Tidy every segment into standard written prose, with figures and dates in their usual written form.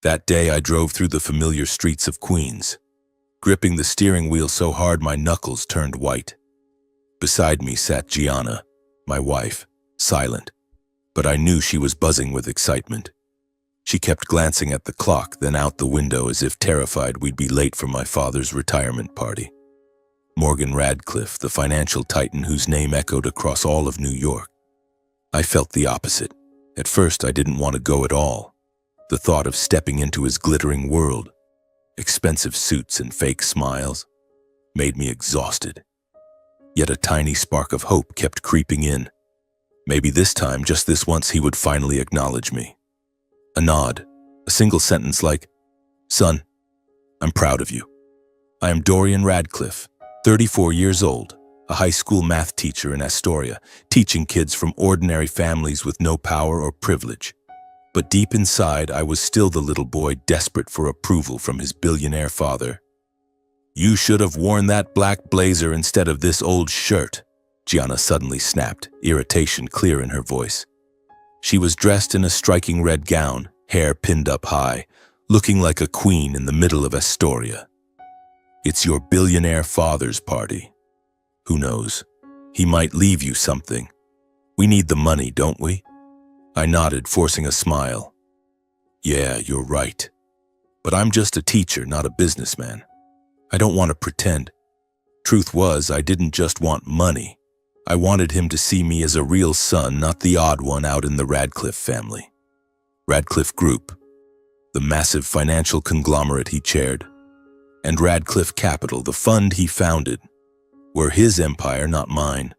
That day I drove through the familiar streets of Queens, gripping the steering wheel so hard my knuckles turned white. Beside me sat Gianna, my wife, silent, but I knew she was buzzing with excitement. She kept glancing at the clock, then out the window as if terrified we'd be late for my father's retirement party. Morgan Radcliffe, the financial titan whose name echoed across all of New York. I felt the opposite. At first, I didn't want to go at all. The thought of stepping into his glittering world, expensive suits and fake smiles, made me exhausted. Yet a tiny spark of hope kept creeping in. Maybe this time, just this once, he would finally acknowledge me. A nod, a single sentence like, "Son, I'm proud of you. I am Dorian Radcliffe, 34 years old, a high school math teacher in Astoria, teaching kids from ordinary families with no power or privilege. But deep inside, I was still the little boy desperate for approval from his billionaire father. You should have worn that black blazer instead of this old shirt," Gianna suddenly snapped, irritation clear in her voice. She was dressed in a striking red gown, hair pinned up high, looking like a queen in the middle of Astoria. "It's your billionaire father's party. Who knows? He might leave you something. We need the money, don't we?" I nodded, forcing a smile. "Yeah, you're right. But I'm just a teacher, not a businessman. I don't want to pretend. Truth was, I didn't just want money. I wanted him to see me as a real son, not the odd one out in the Radcliffe family. Radcliffe Group, the massive financial conglomerate he chaired, and Radcliffe Capital, the fund he founded, were his empire, not mine.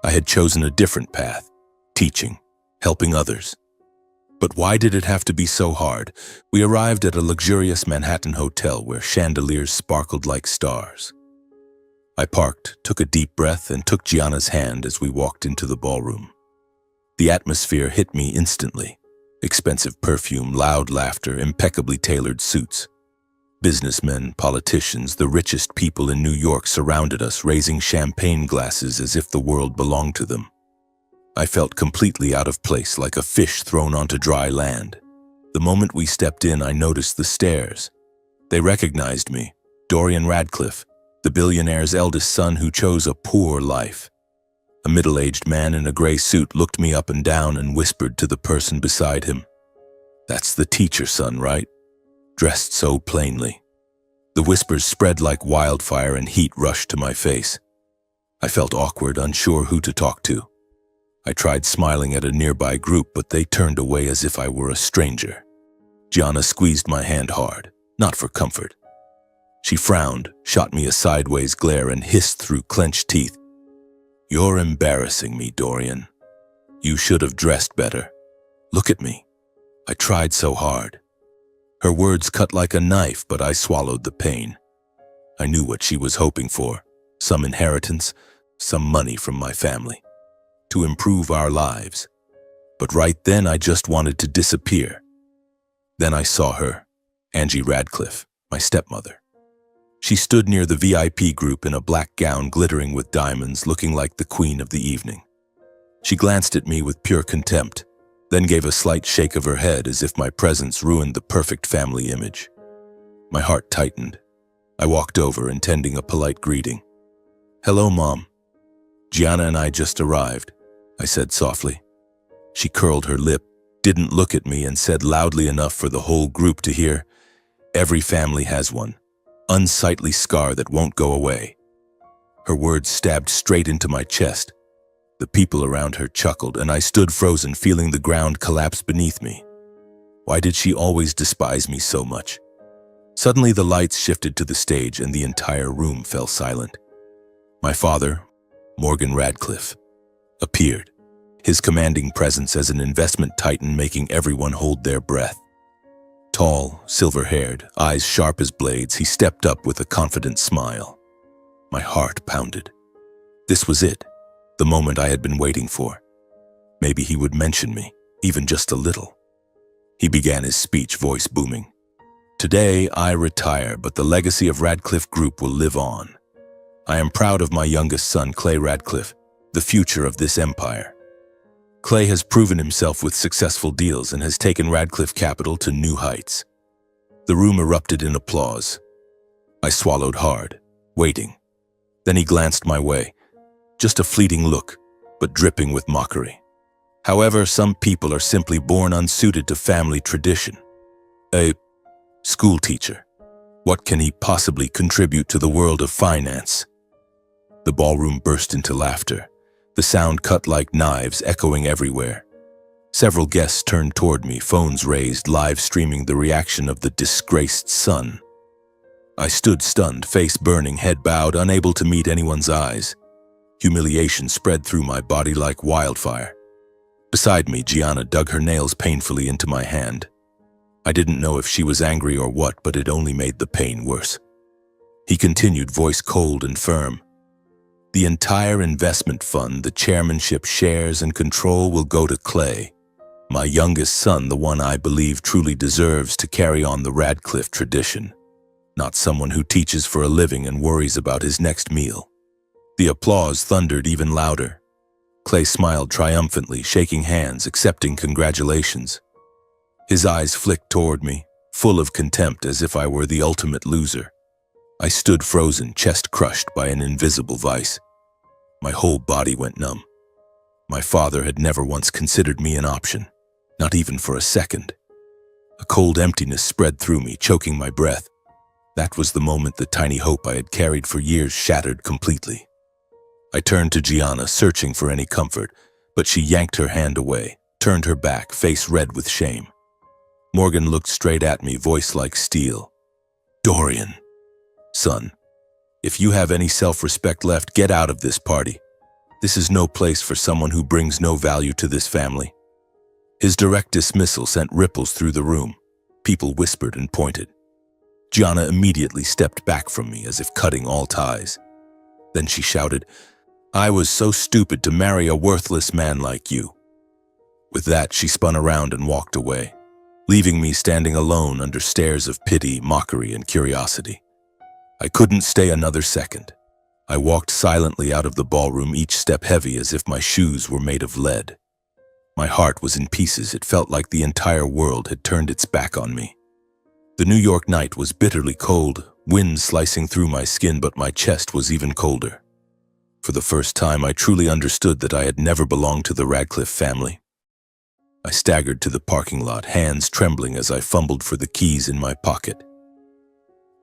I had chosen a different path, teaching, helping others. But why did it have to be so hard? We arrived at a luxurious Manhattan hotel where chandeliers sparkled like stars. I parked, took a deep breath, and took Gianna's hand as we walked into the ballroom. The atmosphere hit me instantly. Expensive perfume, loud laughter, impeccably tailored suits. Businessmen, politicians, the richest people in New York surrounded us, raising champagne glasses as if the world belonged to them. I felt completely out of place, like a fish thrown onto dry land. The moment we stepped in, I noticed the stares. They recognized me, Dorian Radcliffe, the billionaire's eldest son who chose a poor life. A middle-aged man in a gray suit looked me up and down and whispered to the person beside him, "That's the teacher son, right? Dressed so plainly." The whispers spread like wildfire and heat rushed to my face. I felt awkward, unsure who to talk to. I tried smiling at a nearby group, but they turned away as if I were a stranger. Gianna squeezed my hand hard, not for comfort. She frowned, shot me a sideways glare, and hissed through clenched teeth, "You're embarrassing me, Dorian. You should have dressed better. Look at me. I tried so hard." Her words cut like a knife, but I swallowed the pain. I knew what she was hoping for, some inheritance, some money from my family, to improve our lives. But right then I just wanted to disappear. Then I saw her, Angie Radcliffe, my stepmother. She stood near the VIP group in a black gown glittering with diamonds, looking like the queen of the evening. She glanced at me with pure contempt, then gave a slight shake of her head as if my presence ruined the perfect family image. My heart tightened. I walked over, intending a polite greeting. "Hello, Mom. Gianna and I just arrived," I said softly. She curled her lip, didn't look at me, and said loudly enough for the whole group to hear, "Every family has one. Unsightly scar that won't go away." Her words stabbed straight into my chest. The people around her chuckled, and I stood frozen, feeling the ground collapse beneath me. Why did she always despise me so much? Suddenly the lights shifted to the stage and the entire room fell silent. My father, Morgan Radcliffe, appeared, his commanding presence as an investment titan making everyone hold their breath. Tall, silver-haired, eyes sharp as blades, he stepped up with a confident smile. My heart pounded. This was it, the moment I had been waiting for. Maybe he would mention me, even just a little. He began his speech, voice booming. "Today I retire, but the legacy of Radcliffe Group will live on. I am proud of my youngest son, Clay Radcliffe, the future of this empire. Clay has proven himself with successful deals and has taken Radcliffe Capital to new heights. The room erupted in applause. I swallowed hard, waiting. Then he glanced my way. Just a fleeting look, but dripping with mockery. However, some people are simply born unsuited to family tradition. A school teacher. What can he possibly contribute to the world of finance? The ballroom burst into laughter, the sound cut like knives echoing everywhere. Several guests turned toward me, phones raised, live streaming the reaction of the disgraced son. I stood stunned, face burning, head bowed, unable to meet anyone's eyes. Humiliation spread through my body like wildfire. Beside me, Gianna dug her nails painfully into my hand. I didn't know if she was angry or what, but it only made the pain worse. He continued, voice cold and firm. The entire investment fund, the chairmanship, shares, and control will go to Clay, my youngest son, the one I believe truly deserves to carry on the Radcliffe tradition, not someone who teaches for a living and worries about his next meal. The applause thundered even louder. Clay smiled triumphantly, shaking hands, accepting congratulations. His eyes flicked toward me, full of contempt, as if I were the ultimate loser. I stood frozen, chest crushed by an invisible vice. My whole body went numb. My father had never once considered me an option, not even for a second. A cold emptiness spread through me, choking my breath. That was the moment the tiny hope I had carried for years shattered completely. I turned to Gianna, searching for any comfort, but she yanked her hand away, turned her back, face red with shame. Morgan looked straight at me, voice like steel. Dorian, son, if you have any self-respect left, get out of this party. This is no place for someone who brings no value to this family. His direct dismissal sent ripples through the room. People whispered and pointed. Gianna immediately stepped back from me as if cutting all ties. Then she shouted, I was so stupid to marry a worthless man like you. With that, she spun around and walked away, leaving me standing alone under stares of pity, mockery, and curiosity. I couldn't stay another second. I walked silently out of the ballroom, each step heavy as if my shoes were made of lead. My heart was in pieces. It felt like the entire world had turned its back on me. The New York night was bitterly cold, wind slicing through my skin, but my chest was even colder. For the first time, I truly understood that I had never belonged to the Radcliffe family. I staggered to the parking lot, hands trembling as I fumbled for the keys in my pocket.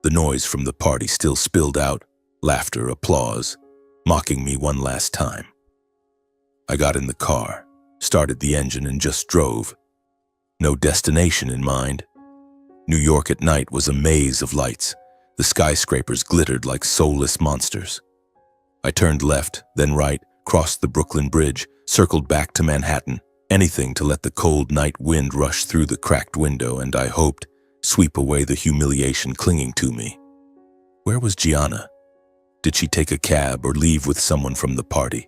The noise from the party still spilled out, laughter, applause, mocking me one last time. I got in the car, started the engine, and just drove. No destination in mind. New York at night was a maze of lights. The skyscrapers glittered like soulless monsters. I turned left, then right, crossed the Brooklyn Bridge, circled back to Manhattan, anything to let the cold night wind rush through the cracked window and, I hoped, sweep away the humiliation clinging to me. Where was Gianna? Did she take a cab or leave with someone from the party?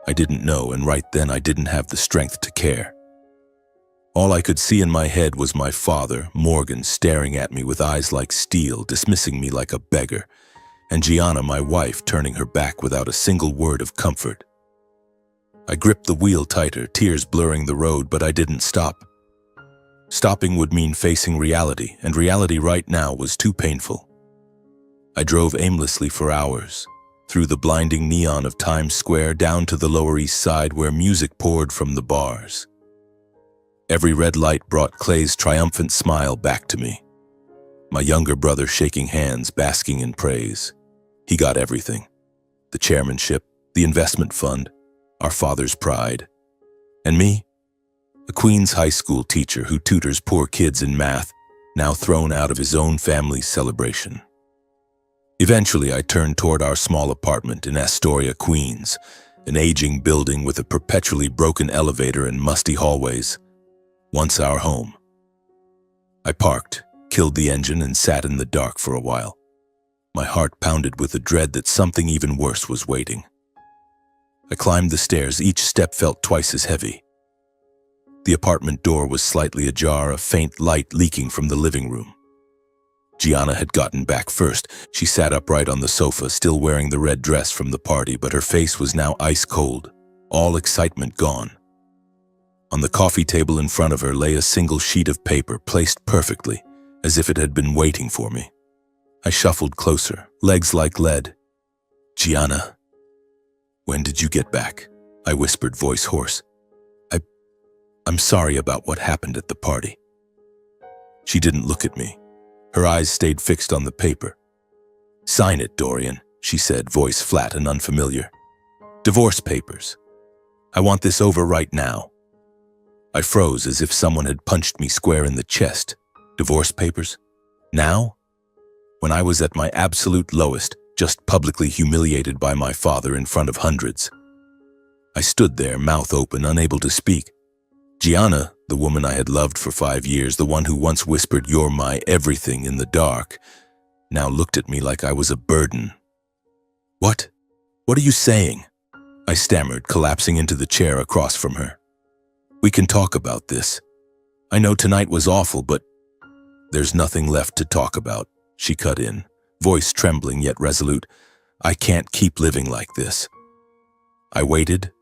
I didn't know, and right then I didn't have the strength to care. All I could see in my head was my father, Morgan, staring at me with eyes like steel, dismissing me like a beggar, and Gianna, my wife, turning her back without a single word of comfort. I gripped the wheel tighter, tears blurring the road, but I didn't stop. Stopping would mean facing reality, and reality right now was too painful. I drove aimlessly for hours, through the blinding neon of Times Square down to the Lower East Side where music poured from the bars. Every red light brought Clay's triumphant smile back to me. My younger brother shaking hands, basking in praise. He got everything. The chairmanship, the investment fund, our father's pride. And me? A Queens high school teacher who tutors poor kids in math, now thrown out of his own family's celebration. Eventually, I turned toward our small apartment in Astoria, Queens, an aging building with a perpetually broken elevator and musty hallways. Once our home. I parked, killed the engine, and sat in the dark for a while. My heart pounded with the dread that something even worse was waiting. I climbed the stairs. Each step felt twice as heavy. The apartment door was slightly ajar, a faint light leaking from the living room. Gianna had gotten back first. She sat upright on the sofa, still wearing the red dress from the party, but her face was now ice cold, all excitement gone. On the coffee table in front of her lay a single sheet of paper placed perfectly, as if it had been waiting for me. I shuffled closer, legs like lead. "Gianna, when did you get back?" I whispered, voice hoarse. I'm sorry about what happened at the party." She didn't look at me. Her eyes stayed fixed on the paper. "Sign it, Dorian," she said, voice flat and unfamiliar. "Divorce papers. I want this over right now." I froze as if someone had punched me square in the chest. Divorce papers? Now? When I was at my absolute lowest, just publicly humiliated by my father in front of hundreds. I stood there, mouth open, unable to speak. Gianna, the woman I had loved for 5 years, the one who once whispered, "You're my everything," in the dark, now looked at me like I was a burden. What are you saying?" I stammered, collapsing into the chair across from her. "We can talk about this. I know tonight was awful, but..." "There's nothing left to talk about," she cut in, voice trembling yet resolute. "I can't keep living like this." I waited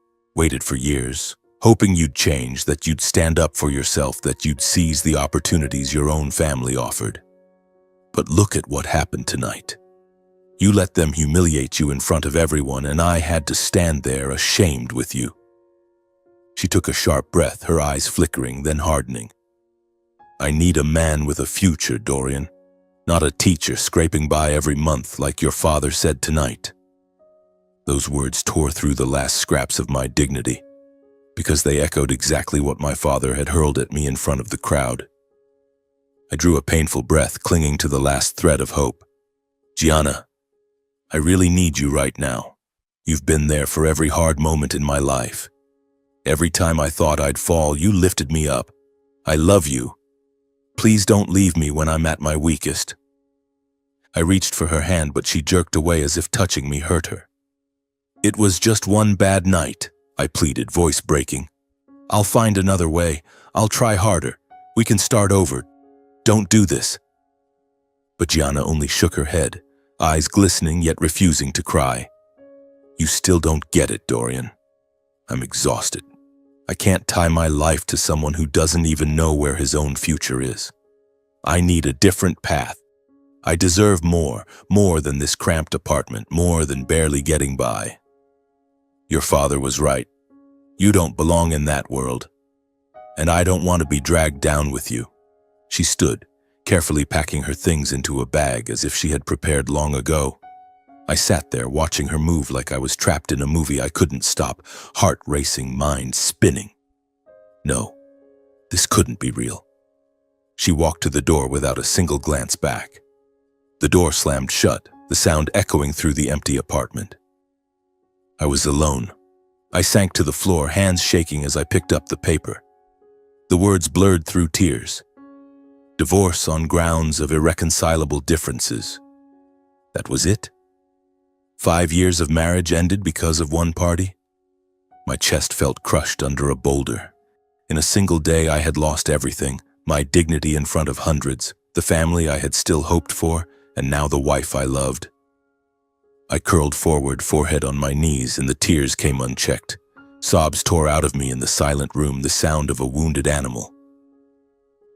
for years, hoping you'd change, that you'd stand up for yourself, that you'd seize the opportunities your own family offered. But look at what happened tonight. You let them humiliate you in front of everyone, and I had to stand there ashamed with you. She took a sharp breath, her eyes flickering, then hardening. "I need a man with a future, Dorian, not a teacher scraping by every month like your father said tonight." Those words tore through the last scraps of my dignity, because they echoed exactly what my father had hurled at me in front of the crowd. I drew a painful breath, clinging to the last thread of hope. "Gianna, I really need you right now. You've been there for every hard moment in my life. Every time I thought I'd fall, you lifted me up. I love you. Please don't leave me when I'm at my weakest." I reached for her hand, but she jerked away as if touching me hurt her. "It was just one bad night," I pleaded, voice breaking. "I'll find another way. I'll try harder. We can start over. Don't do this." But Gianna only shook her head, eyes glistening yet refusing to cry. "You still don't get it, Dorian. I'm exhausted. I can't tie my life to someone who doesn't even know where his own future is. I need a different path. I deserve more than this cramped apartment, more than barely getting by. Your father was right. You don't belong in that world. And I don't want to be dragged down with you." She stood, carefully packing her things into a bag as if she had prepared long ago. I sat there watching her move like I was trapped in a movie I couldn't stop, heart racing, mind spinning. No, this couldn't be real. She walked to the door without a single glance back. The door slammed shut, the sound echoing through the empty apartment. I was alone. I sank to the floor, hands shaking as I picked up the paper. The words blurred through tears. "Divorce on grounds of irreconcilable differences." That was it? 5 years of marriage ended because of one party? My chest felt crushed under a boulder. In a single day I had lost everything, my dignity in front of hundreds, the family I had still hoped for, and now the wife I loved. I curled forward, forehead on my knees, and the tears came unchecked. Sobs tore out of me in the silent room, the sound of a wounded animal.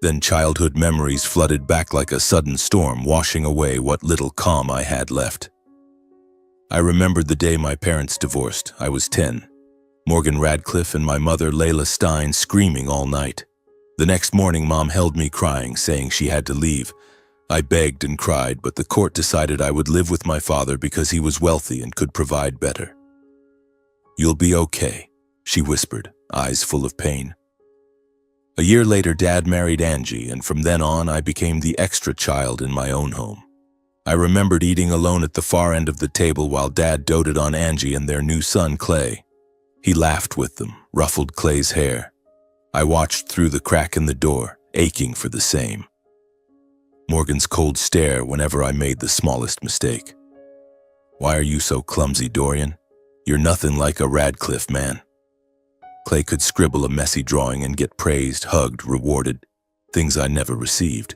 Then childhood memories flooded back like a sudden storm, washing away what little calm I had left. I remembered the day my parents divorced. I was 10. Morgan Radcliffe and my mother, Layla Stein, screaming all night. The next morning, Mom held me crying, saying she had to leave. I begged and cried, but the court decided I would live with my father because he was wealthy and could provide better. "You'll be okay," she whispered, eyes full of pain. A year later, Dad married Angie, and from then on, I became the extra child in my own home. I remembered eating alone at the far end of the table while Dad doted on Angie and their new son, Clay. He laughed with them, ruffled Clay's hair. I watched through the crack in the door, aching for the same. Morgan's cold stare whenever I made the smallest mistake. "Why are you so clumsy, Dorian? You're nothing like a Radcliffe man." Clay could scribble a messy drawing and get praised, hugged, rewarded, things I never received.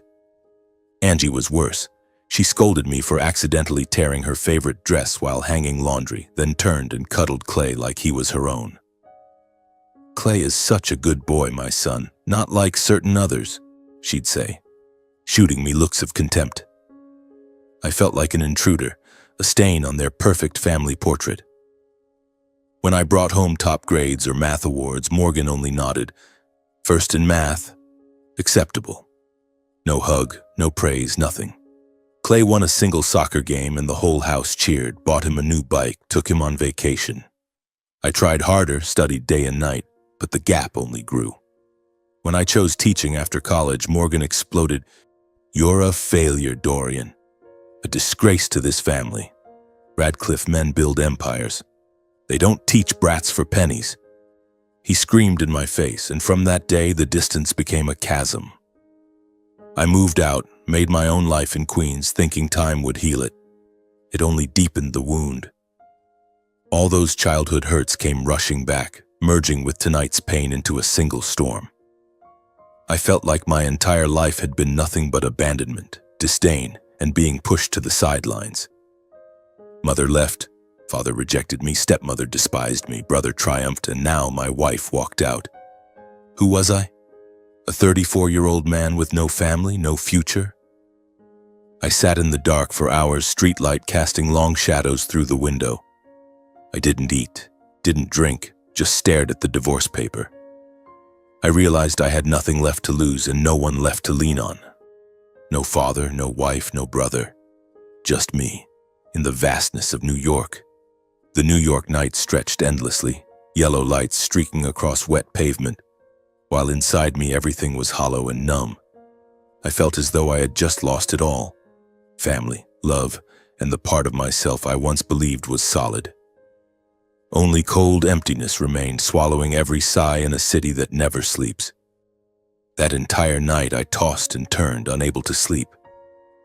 Angie was worse. She scolded me for accidentally tearing her favorite dress while hanging laundry, then turned and cuddled Clay like he was her own. "Clay is such a good boy, my son, not like certain others," she'd say. shooting me looks of contempt. I felt like an intruder, a stain on their perfect family portrait. When I brought home top grades or math awards, Morgan only nodded. First in math, acceptable. No hug, no praise, nothing. Clay won a single soccer game and the whole house cheered, bought him a new bike, took him on vacation. I tried harder, studied day and night, but the gap only grew. When I chose teaching after college, Morgan exploded. "You're a failure, Dorian. A disgrace to this family. Radcliffe men build empires. They don't teach brats for pennies." He screamed in my face, and from that day, the distance became a chasm. I moved out, made my own life in Queens, thinking time would heal it. It only deepened the wound. All those childhood hurts came rushing back, merging with tonight's pain into a single storm. I felt like my entire life had been nothing but abandonment, disdain, and being pushed to the sidelines. Mother left, father rejected me, stepmother despised me, brother triumphed, and now my wife walked out. Who was I? A 34-year-old man with no family, no future? I sat in the dark for hours, streetlight casting long shadows through the window. I didn't eat, didn't drink, just stared at the divorce paper. I realized I had nothing left to lose and no one left to lean on. No father, no wife, no brother. Just me, in the vastness of New York. The New York night stretched endlessly, yellow lights streaking across wet pavement, while inside me everything was hollow and numb. I felt as though I had just lost it all. Family, love, and the part of myself I once believed was solid. Only cold emptiness remained, swallowing every sigh in a city that never sleeps. That entire night I tossed and turned, unable to sleep.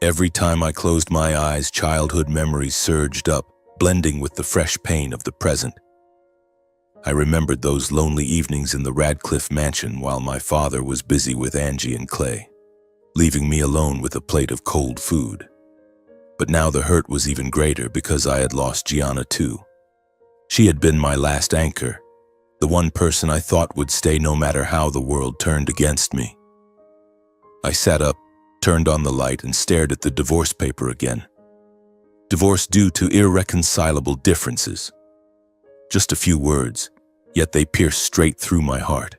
Every time I closed my eyes, childhood memories surged up, blending with the fresh pain of the present. I remembered those lonely evenings in the Radcliffe mansion while my father was busy with Angie and Clay, leaving me alone with a plate of cold food. But now the hurt was even greater because I had lost Gianna too. She had been my last anchor, the one person I thought would stay no matter how the world turned against me. I sat up, turned on the light, and stared at the divorce paper again. Divorce due to irreconcilable differences. Just a few words, yet they pierced straight through my heart.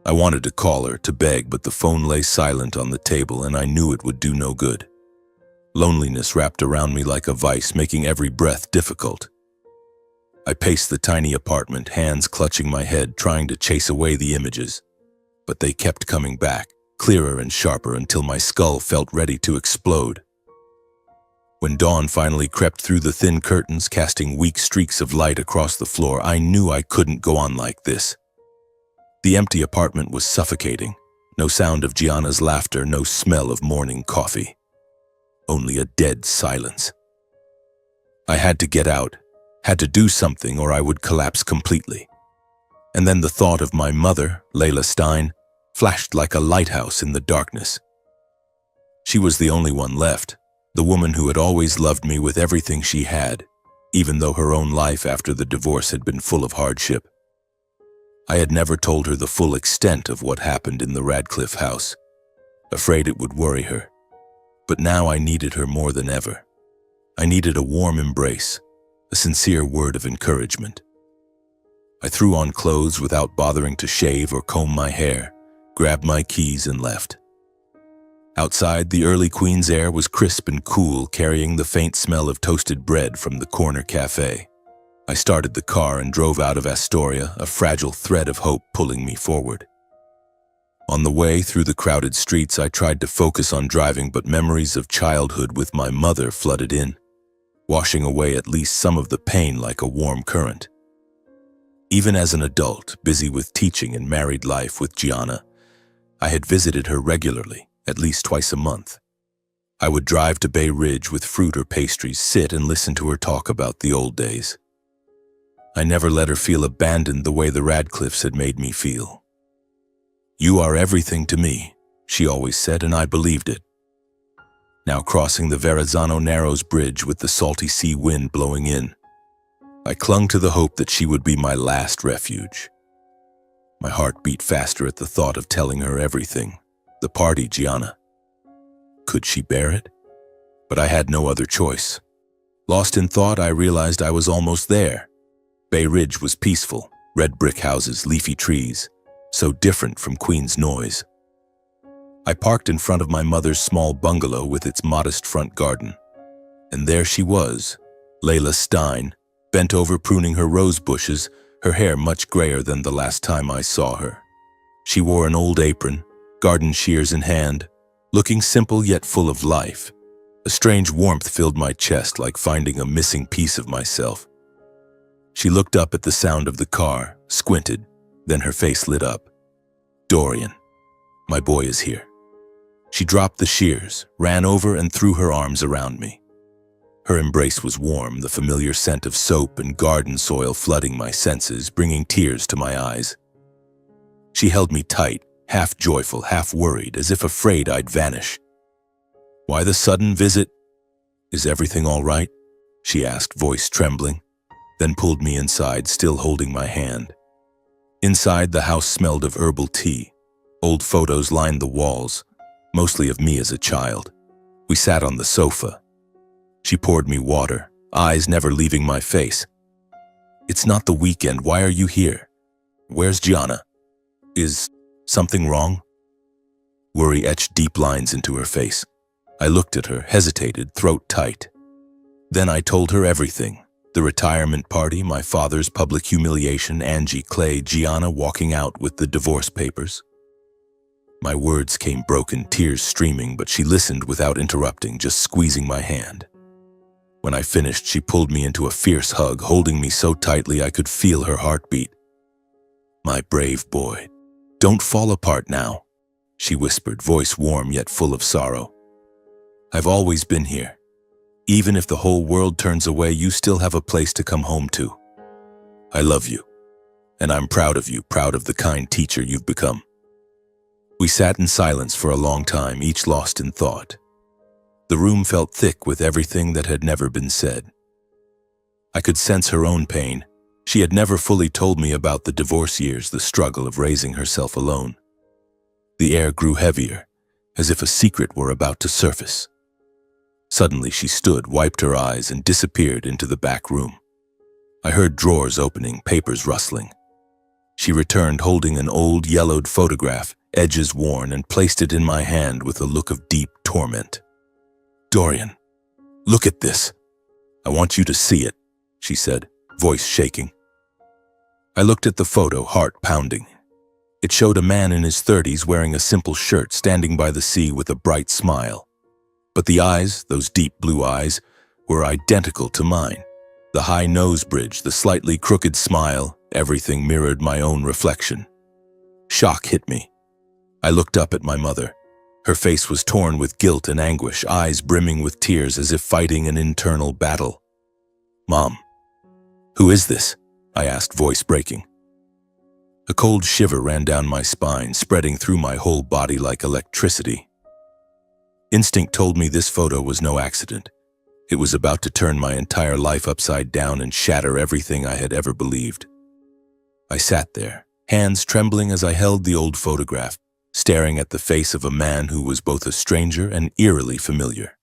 I wanted to call her, to beg, but the phone lay silent on the table and I knew it would do no good. Loneliness wrapped around me like a vice, making every breath difficult. I paced the tiny apartment, hands clutching my head, trying to chase away the images. But they kept coming back, clearer and sharper, until my skull felt ready to explode. When dawn finally crept through the thin curtains, casting weak streaks of light across the floor, I knew I couldn't go on like this. The empty apartment was suffocating. No sound of Gianna's laughter, no smell of morning coffee. Only a dead silence. I had to get out. Had to do something or I would collapse completely. And then the thought of my mother, Layla Stein, flashed like a lighthouse in the darkness. She was the only one left, the woman who had always loved me with everything she had, even though her own life after the divorce had been full of hardship. I had never told her the full extent of what happened in the Radcliffe house, afraid it would worry her. But now I needed her more than ever. I needed a warm embrace, a sincere word of encouragement. I threw on clothes without bothering to shave or comb my hair, grabbed my keys and left. Outside, the early Queens air was crisp and cool, carrying the faint smell of toasted bread from the corner cafe. I started the car and drove out of Astoria, a fragile thread of hope pulling me forward. On the way through the crowded streets, I tried to focus on driving, but memories of childhood with my mother flooded in, washing away at least some of the pain like a warm current. Even as an adult, busy with teaching and married life with Gianna, I had visited her regularly, at least twice a month. I would drive to Bay Ridge with fruit or pastries, sit and listen to her talk about the old days. I never let her feel abandoned the way the Radcliffes had made me feel. "You are everything to me," she always said, and I believed it. Now crossing the Verrazano Narrows Bridge with the salty sea wind blowing in, I clung to the hope that she would be my last refuge. My heart beat faster at the thought of telling her everything. The party, Gianna. Could she bear it? But I had no other choice. Lost in thought, I realized I was almost there. Bay Ridge was peaceful, red brick houses, leafy trees, so different from Queens' noise. I parked in front of my mother's small bungalow with its modest front garden. And there she was, Layla Stein, bent over pruning her rose bushes, her hair much grayer than the last time I saw her. She wore an old apron, garden shears in hand, looking simple yet full of life. A strange warmth filled my chest, like finding a missing piece of myself. She looked up at the sound of the car, squinted, then her face lit up. "Dorian, my boy is here." She dropped the shears, ran over and threw her arms around me. Her embrace was warm, the familiar scent of soap and garden soil flooding my senses, bringing tears to my eyes. She held me tight, half joyful, half worried, as if afraid I'd vanish. "Why the sudden visit? Is everything all right?" she asked, voice trembling, then pulled me inside, still holding my hand. Inside, the house smelled of herbal tea. Old photos lined the walls, mostly of me as a child. We sat on the sofa. She poured me water, eyes never leaving my face. "It's not the weekend. Why are you here? Where's Gianna? Is something wrong?" Worry etched deep lines into her face. I looked at her, hesitated, throat tight. Then I told her everything. The retirement party, my father's public humiliation, Angie Clay, Gianna walking out with the divorce papers. My words came broken, tears streaming, but she listened without interrupting, just squeezing my hand. When I finished, she pulled me into a fierce hug, holding me so tightly I could feel her heartbeat. "My brave boy, don't fall apart now," she whispered, voice warm yet full of sorrow. "I've always been here. Even if the whole world turns away, you still have a place to come home to. I love you, and I'm proud of you, proud of the kind teacher you've become." We sat in silence for a long time, each lost in thought. The room felt thick with everything that had never been said. I could sense her own pain. She had never fully told me about the divorce years, the struggle of raising herself alone. The air grew heavier, as if a secret were about to surface. Suddenly she stood, wiped her eyes, and disappeared into the back room. I heard drawers opening, papers rustling. She returned holding an old, yellowed photograph, edges worn, and placed it in my hand with a look of deep torment. "Dorian, look at this. I want you to see it," she said, voice shaking. I looked at the photo, heart pounding. It showed a man in his 30s wearing a simple shirt, standing by the sea with a bright smile. But the eyes, those deep blue eyes, were identical to mine. The high nose bridge, the slightly crooked smile, everything mirrored my own reflection. Shock hit me. I looked up at my mother. Her face was torn with guilt and anguish, eyes brimming with tears as if fighting an internal battle. "Mom, who is this?" I asked, voice breaking. A cold shiver ran down my spine, spreading through my whole body like electricity. Instinct told me this photo was no accident. It was about to turn my entire life upside down and shatter everything I had ever believed. I sat there, hands trembling as I held the old photograph, staring at the face of a man who was both a stranger and eerily familiar.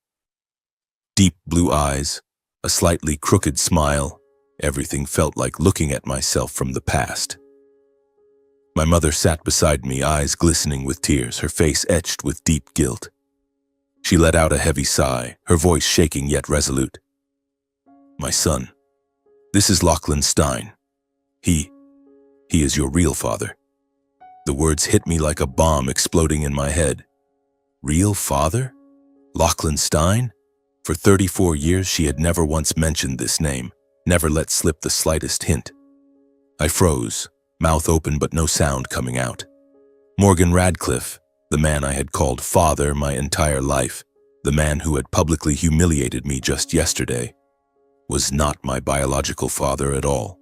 Deep blue eyes, a slightly crooked smile, everything felt like looking at myself from the past. My mother sat beside me, eyes glistening with tears, her face etched with deep guilt. She let out a heavy sigh, her voice shaking yet resolute. "My son, this is Lachlan Stein. He is your real father." The words hit me like a bomb exploding in my head. Real father? Lachlan Stein? For 34 years, she had never once mentioned this name, never let slip the slightest hint. I froze, mouth open but no sound coming out. Morgan Radcliffe, the man I had called father my entire life, the man who had publicly humiliated me just yesterday, was not my biological father at all.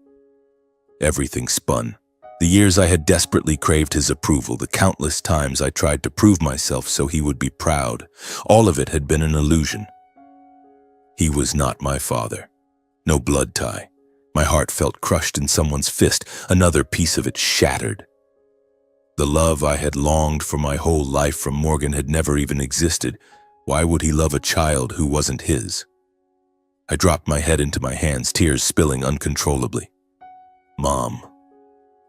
Everything spun. The years I had desperately craved his approval, the countless times I tried to prove myself so he would be proud, all of it had been an illusion. He was not my father. No blood tie. My heart felt crushed in someone's fist, another piece of it shattered. The love I had longed for my whole life from Morgan had never even existed, Why would he love a child who wasn't his? I dropped my head into my hands, tears spilling uncontrollably. Mom,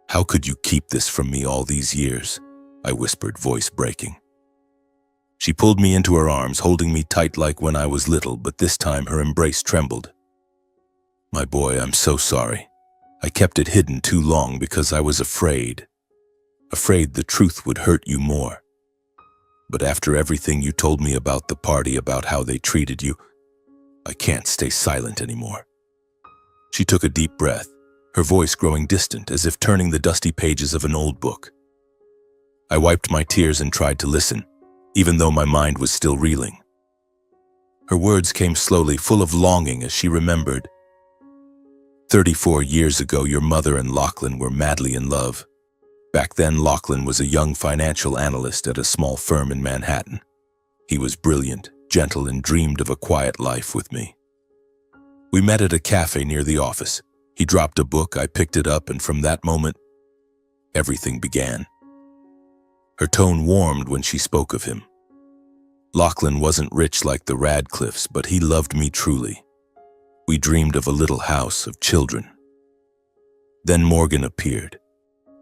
how could you keep this from me all these years? I whispered, voice breaking. She pulled me into her arms, holding me tight like when I was little, but this time her embrace trembled. My boy, I'm so sorry. I kept it hidden too long because I was afraid the truth would hurt you more. But after everything you told me about the party, about how they treated you, I can't stay silent anymore. She took a deep breath, her voice growing distant, as if turning the dusty pages of an old book. I wiped my tears and tried to listen, even though my mind was still reeling. Her words came slowly, full of longing, as she remembered. 34 years ago, your mother and Lachlan were madly in love. Back then, Lachlan was a young financial analyst at a small firm in Manhattan. He was brilliant, gentle, and dreamed of a quiet life with me. We met at a cafe near the office. He dropped a book, I picked it up, and from that moment, everything began. Her tone warmed when she spoke of him. Lachlan wasn't rich like the Radcliffes, but he loved me truly. We dreamed of a little house, of children. Then Morgan appeared.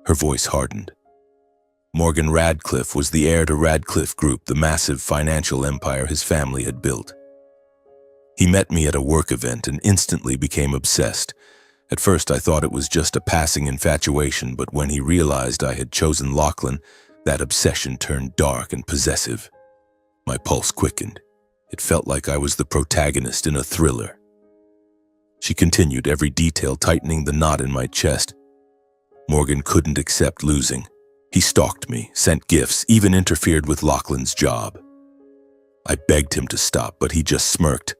Her voice hardened. Morgan Radcliffe was the heir to Radcliffe Group, the massive financial empire his family had built. He met me at a work event and instantly became obsessed. At first I thought it was just a passing infatuation, but when he realized I had chosen Lachlan, that obsession turned dark and possessive. My pulse quickened. It felt like I was the protagonist in a thriller. She continued, every detail tightening the knot in my chest. Morgan couldn't accept losing. He stalked me, sent gifts, even interfered with Lachlan's job. I begged him to stop, but he just smirked.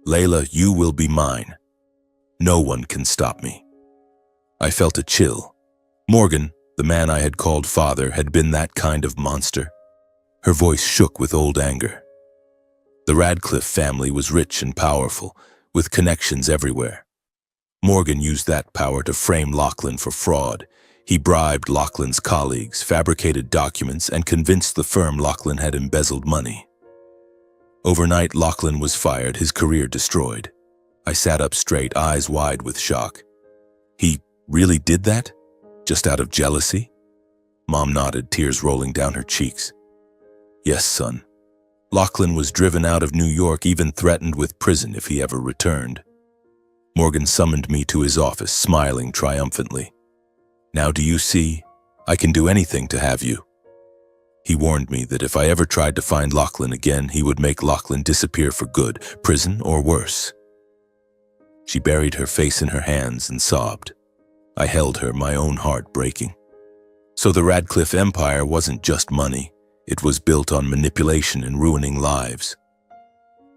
Layla, you will be mine. No one can stop me. I felt a chill. Morgan, the man I had called father, had been that kind of monster. Her voice shook with old anger. The Radcliffe family was rich and powerful, with connections everywhere. Morgan used that power to frame Lachlan for fraud. He bribed Lachlan's colleagues, fabricated documents, and convinced the firm Lachlan had embezzled money. Overnight, Lachlan was fired, his career destroyed. I sat up straight, eyes wide with shock. He really did that? Just out of jealousy? Mom nodded, tears rolling down her cheeks. Yes, son. Lachlan was driven out of New York, even threatened with prison if he ever returned. Morgan summoned me to his office, smiling triumphantly. Now do you see? I can do anything to have you. He warned me that if I ever tried to find Lachlan again, he would make Lachlan disappear for good, prison or worse. She buried her face in her hands and sobbed. I held her, my own heart breaking. So the Radcliffe empire wasn't just money. It was built on manipulation and ruining lives.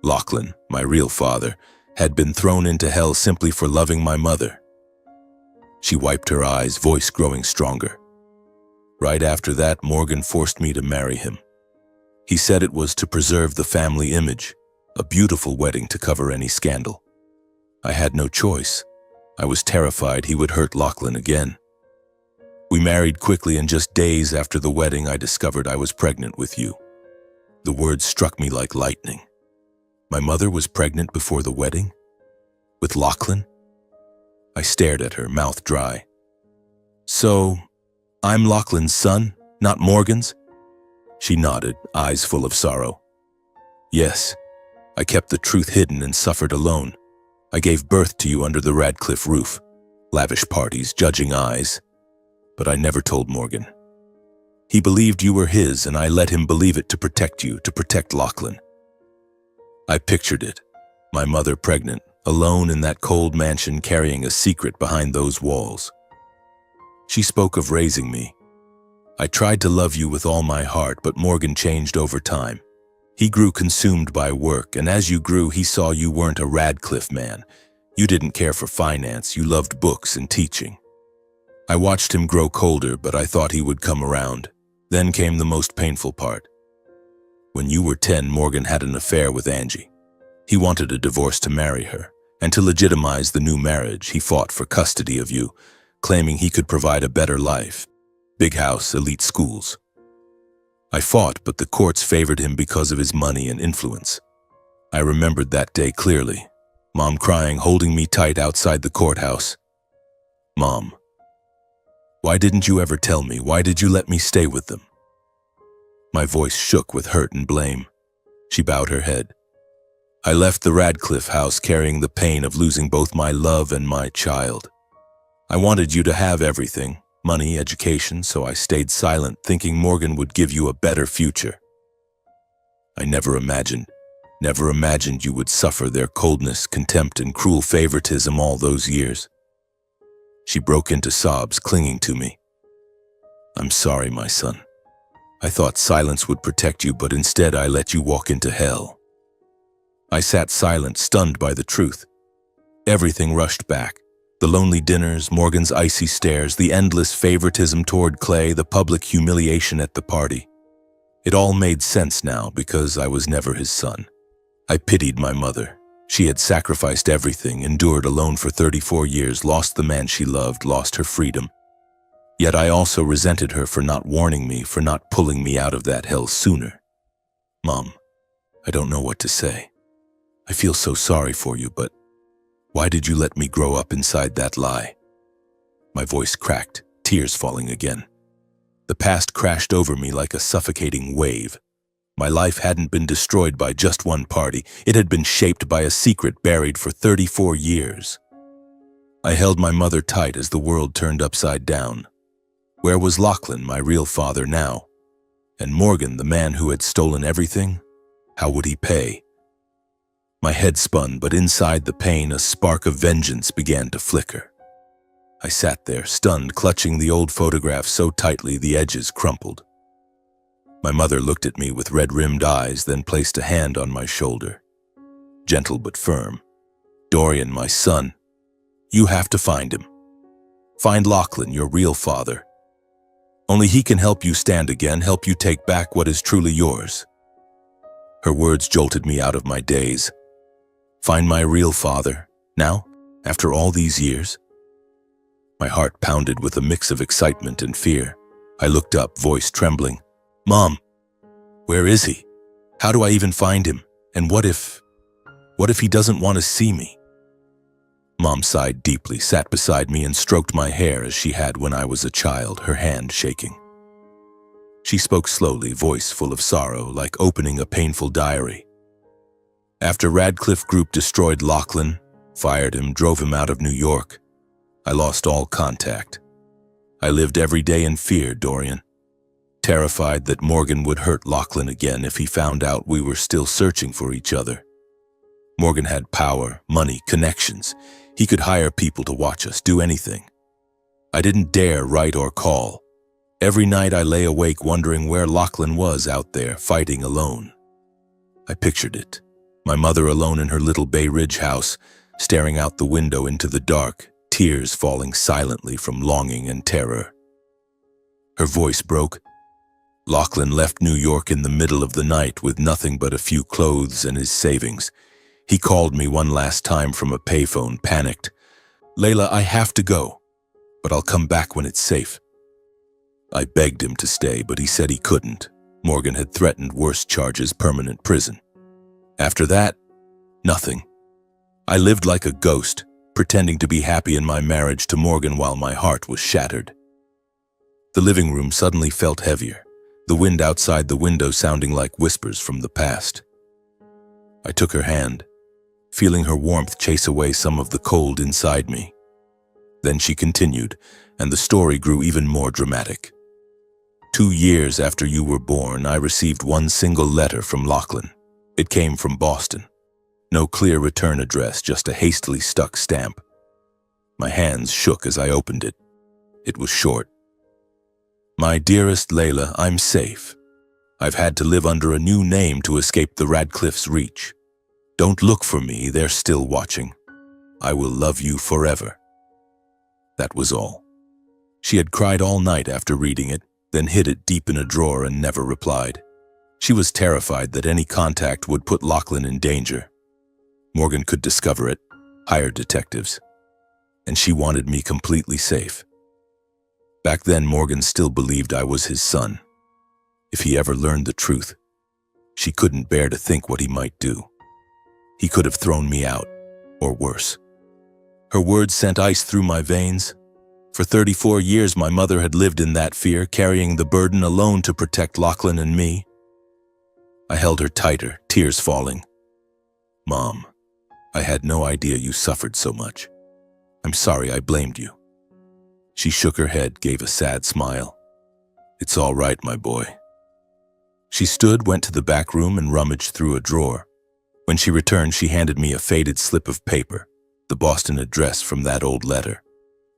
Lachlan, my real father, had been thrown into hell simply for loving my mother. She wiped her eyes, voice growing stronger. Right after that, Morgan forced me to marry him. He said it was to preserve the family image, a beautiful wedding to cover any scandal. I had no choice. I was terrified he would hurt Lachlan again. We married quickly, and just days after the wedding, I discovered I was pregnant with you. The words struck me like lightning. My mother was pregnant before the wedding? With Lachlan? I stared at her, mouth dry. So, I'm Lachlan's son, not Morgan's? She nodded, eyes full of sorrow. Yes, I kept the truth hidden and suffered alone. I gave birth to you under the Radcliffe roof, lavish parties, judging eyes. But I never told Morgan. He believed you were his, and I let him believe it to protect you, to protect Lachlan. I pictured it, my mother pregnant, alone in that cold mansion, carrying a secret behind those walls. She spoke of raising me. I tried to love you with all my heart, but Morgan changed over time. He grew consumed by work, and as you grew, he saw you weren't a Radcliffe man. You didn't care for finance, you loved books and teaching. I watched him grow colder, but I thought he would come around. Then came the most painful part. When you were 10, Morgan had an affair with Angie. He wanted a divorce to marry her, and to legitimize the new marriage, he fought for custody of you, claiming he could provide a better life. Big house, elite schools. I fought, but the courts favored him because of his money and influence. I remembered that day clearly. Mom crying, holding me tight outside the courthouse. Mom, why didn't you ever tell me? Why did you let me stay with them? My voice shook with hurt and blame. She bowed her head. I left the Radcliffe house carrying the pain of losing both my love and my child. I wanted you to have everything, money, education, so I stayed silent, thinking Morgan would give you a better future. I never imagined you would suffer their coldness, contempt, and cruel favoritism all those years. She broke into sobs, clinging to me. I'm sorry, my son. I thought silence would protect you, but instead I let you walk into hell. I sat silent, stunned by the truth. Everything rushed back. The lonely dinners, Morgan's icy stares, the endless favoritism toward Clay, the public humiliation at the party. It all made sense now because I was never his son. I pitied my mother. She had sacrificed everything, endured alone for 34 years, lost the man she loved, lost her freedom. Yet I also resented her for not warning me, for not pulling me out of that hell sooner. Mom, I don't know what to say. I feel so sorry for you, but why did you let me grow up inside that lie? My voice cracked, tears falling again. The past crashed over me like a suffocating wave. My life hadn't been destroyed by just one party. It had been shaped by a secret buried for 34 years. I held my mother tight as the world turned upside down. Where was Lachlan, my real father, now? And Morgan, the man who had stolen everything? How would he pay? My head spun, but inside the pain, a spark of vengeance began to flicker. I sat there, stunned, clutching the old photograph so tightly the edges crumpled. My mother looked at me with red-rimmed eyes, then placed a hand on my shoulder. Gentle but firm. Dorian, my son, you have to find him. Find Lachlan, your real father. Only he can help you stand again, help you take back what is truly yours. Her words jolted me out of my daze. Find my real father, now, after all these years? My heart pounded with a mix of excitement and fear. I looked up, voice trembling. Mom, where is he? How do I even find him? And what if he doesn't want to see me? Mom sighed deeply, sat beside me and stroked my hair as she had when I was a child, her hand shaking. She spoke slowly, voice full of sorrow, like opening a painful diary. After Radcliffe Group destroyed Lachlan, fired him, drove him out of New York, I lost all contact. I lived every day in fear, Dorian. Terrified that Morgan would hurt Lachlan again if he found out we were still searching for each other. Morgan had power, money, connections. He could hire people to watch us, do anything. I didn't dare write or call. Every night I lay awake wondering where Lachlan was out there, fighting alone. I pictured it. My mother alone in her little Bay Ridge house, staring out the window into the dark, tears falling silently from longing and terror. Her voice broke. Lachlan left New York in the middle of the night with nothing but a few clothes and his savings. He called me one last time from a payphone, panicked. Layla, I have to go, but I'll come back when it's safe. I begged him to stay, but he said he couldn't. Morgan had threatened worse charges, permanent prison. After that, nothing. I lived like a ghost, pretending to be happy in my marriage to Morgan while my heart was shattered. The living room suddenly felt heavier, the wind outside the window sounding like whispers from the past. I took her hand, feeling her warmth chase away some of the cold inside me. Then she continued, and the story grew even more dramatic. 2 years after you were born, I received one single letter from Lachlan. It came from Boston. No clear return address, just a hastily stuck stamp. My hands shook as I opened it. It was short. My dearest Layla, I'm safe. I've had to live under a new name to escape the Radcliffe's reach. Don't look for me, they're still watching. I will love you forever. That was all. She had cried all night after reading it, then hid it deep in a drawer and never replied. She was terrified that any contact would put Lachlan in danger. Morgan could discover it, hire detectives, and she wanted me completely safe. Back then, Morgan still believed I was his son. If he ever learned the truth, she couldn't bear to think what he might do. He could have thrown me out, or worse. Her words sent ice through my veins. For 34 years, my mother had lived in that fear, carrying the burden alone to protect Lachlan and me. I held her tighter, tears falling. "Mom, I had no idea you suffered so much. I'm sorry I blamed you." She shook her head, gave a sad smile. "It's all right, my boy." She stood, went to the back room, and rummaged through a drawer. When she returned, she handed me a faded slip of paper, the Boston address from that old letter,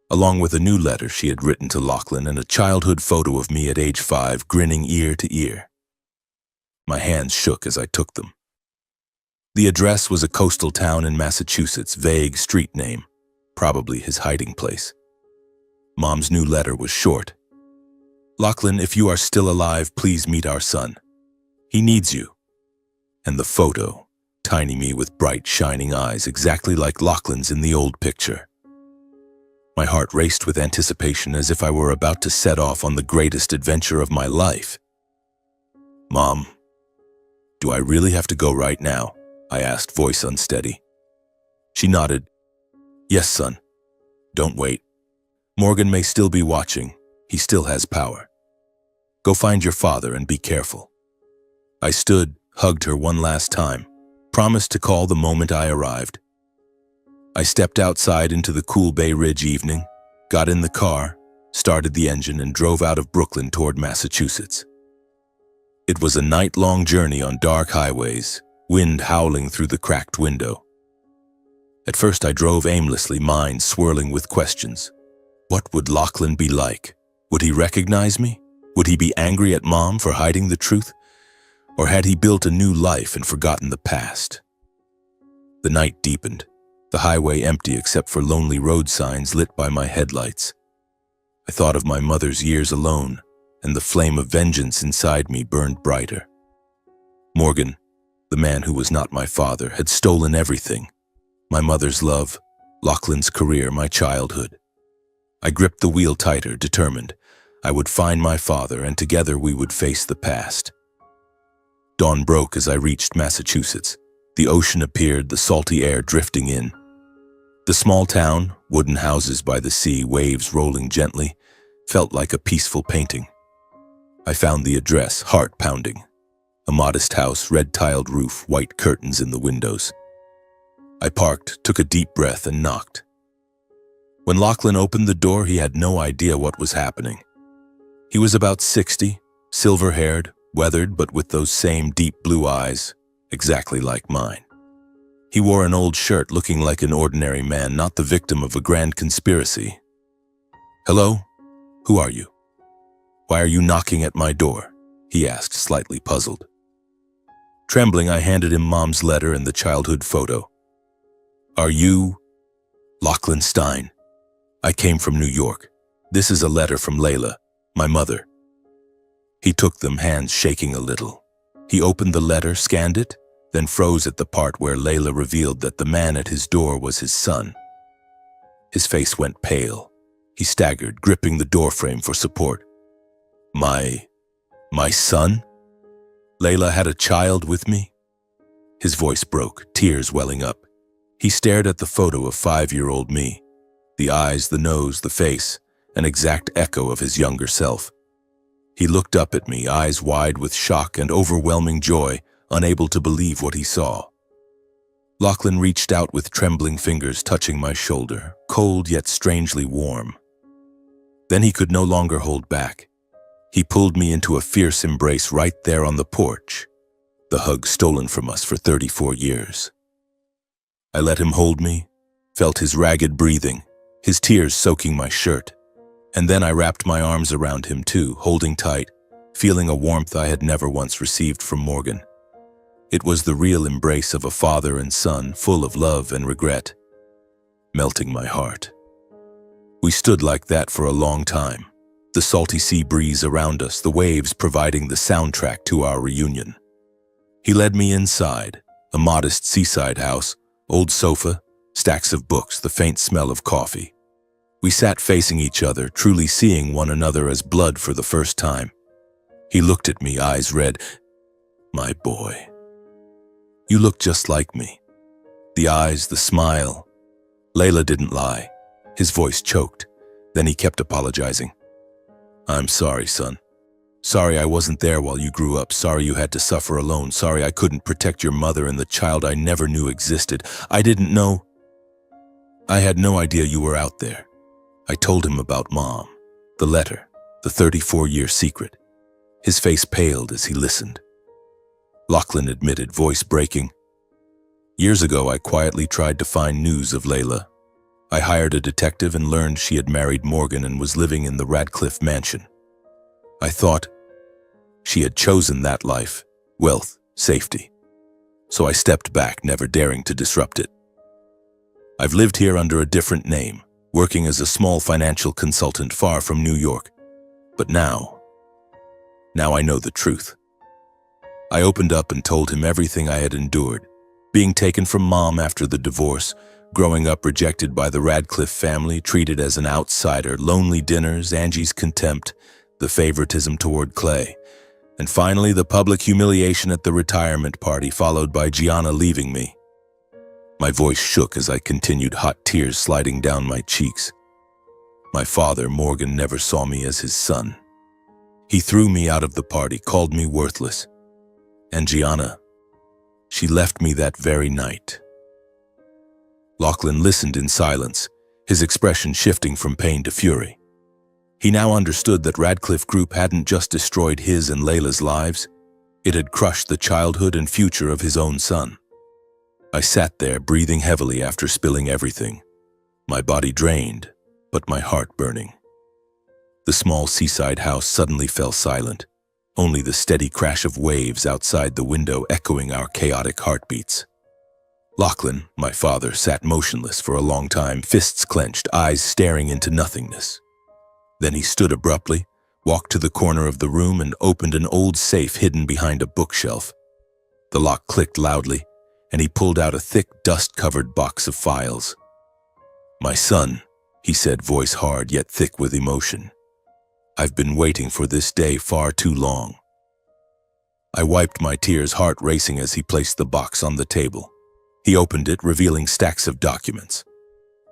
along with a new letter she had written to Lachlan and a childhood photo of me at age 5, grinning ear to ear. My hands shook as I took them. The address was a coastal town in Massachusetts, vague street name, probably his hiding place. Mom's new letter was short. "Lachlan, if you are still alive, please meet our son. He needs you." And the photo, tiny me with bright, shining eyes, exactly like Lachlan's in the old picture. My heart raced with anticipation as if I were about to set off on the greatest adventure of my life. "Mom, do I really have to go right now?" I asked, voice unsteady. She nodded. "Yes, son. Don't wait. Morgan may still be watching. He still has power. Go find your father and be careful." I stood, hugged her one last time, promised to call the moment I arrived. I stepped outside into the cool Bay Ridge evening, got in the car, started the engine, and drove out of Brooklyn toward Massachusetts. It was a night-long journey on dark highways, wind howling through the cracked window. At first I drove aimlessly, mind swirling with questions. What would Lachlan be like? Would he recognize me? Would he be angry at Mom for hiding the truth? Or had he built a new life and forgotten the past? The night deepened, the highway empty except for lonely road signs lit by my headlights. I thought of my mother's years alone, and the flame of vengeance inside me burned brighter. Morgan, the man who was not my father, had stolen everything. My mother's love, Lachlan's career, my childhood. I gripped the wheel tighter, determined. I would find my father, and together we would face the past. Dawn broke as I reached Massachusetts. The ocean appeared, the salty air drifting in. The small town, wooden houses by the sea, waves rolling gently, felt like a peaceful painting. I found the address, heart pounding. A modest house, red-tiled roof, white curtains in the windows. I parked, took a deep breath, and knocked. When Lachlan opened the door, he had no idea what was happening. He was about 60, silver-haired, weathered, but with those same deep blue eyes, exactly like mine. He wore an old shirt, looking like an ordinary man, not the victim of a grand conspiracy. "Hello? Who are you? Why are you knocking at my door?" he asked, slightly puzzled. Trembling, I handed him Mom's letter and the childhood photo. "Are you Lachlan Stein? I came from New York. This is a letter from Layla, my mother." He took them, hands shaking a little. He opened the letter, scanned it, then froze at the part where Layla revealed that the man at his door was his son. His face went pale. He staggered, gripping the doorframe for support. My son? Layla had a child with me?" His voice broke, tears welling up. He stared at the photo of 5-year-old me. The eyes, the nose, the face, an exact echo of his younger self. He looked up at me, eyes wide with shock and overwhelming joy, unable to believe what he saw. Lachlan reached out with trembling fingers, touching my shoulder, cold yet strangely warm. Then he could no longer hold back. He pulled me into a fierce embrace right there on the porch, the hug stolen from us for 34 years. I let him hold me, felt his ragged breathing, his tears soaking my shirt, and then I wrapped my arms around him too, holding tight, feeling a warmth I had never once received from Morgan. It was the real embrace of a father and son, full of love and regret, melting my heart. We stood like that for a long time, the salty sea breeze around us, the waves providing the soundtrack to our reunion. He led me inside, a modest seaside house, old sofa, stacks of books, the faint smell of coffee. We sat facing each other, truly seeing one another as blood for the first time. He looked at me, eyes red. My boy, you look just like me. The eyes, the smile. Layla didn't lie. His voice choked. Then he kept apologizing. I'm sorry, son. Sorry I wasn't there while you grew up. Sorry you had to suffer alone. Sorry I couldn't protect your mother and the child I never knew existed. I didn't know. I had no idea you were out there. I told him about Mom, the letter, the 34-year secret. His face paled as he listened. Lachlan admitted, voice breaking. Years ago, I quietly tried to find news of Layla. I hired a detective and learned she had married Morgan and was living in the Radcliffe mansion. I thought she had chosen that life, wealth, safety. So I stepped back, never daring to disrupt it. I've lived here under a different name, working as a small financial consultant far from New York. But now I know the truth. I opened up and told him everything I had endured, being taken from Mom after the divorce, growing up rejected by the Radcliffe family, treated as an outsider, lonely dinners, Angie's contempt, the favoritism toward Clay, and finally the public humiliation at the retirement party, followed by Gianna leaving me. My voice shook as I continued, hot tears sliding down my cheeks. My father, Morgan, never saw me as his son. He threw me out of the party, called me worthless. And Gianna, she left me that very night. Lachlan listened in silence, his expression shifting from pain to fury. He now understood that Radcliffe Group hadn't just destroyed his and Layla's lives, it had crushed the childhood and future of his own son. I sat there, breathing heavily after spilling everything, my body drained, but my heart burning. The small seaside house suddenly fell silent, only the steady crash of waves outside the window echoing our chaotic heartbeats. Lachlan, my father, sat motionless for a long time, fists clenched, eyes staring into nothingness. Then he stood abruptly, walked to the corner of the room and opened an old safe hidden behind a bookshelf. The lock clicked loudly, and he pulled out a thick, dust-covered box of files. My son, he said, voice hard yet thick with emotion. I've been waiting for this day far too long. I wiped my tears, heart racing as he placed the box on the table. He opened it, revealing stacks of documents.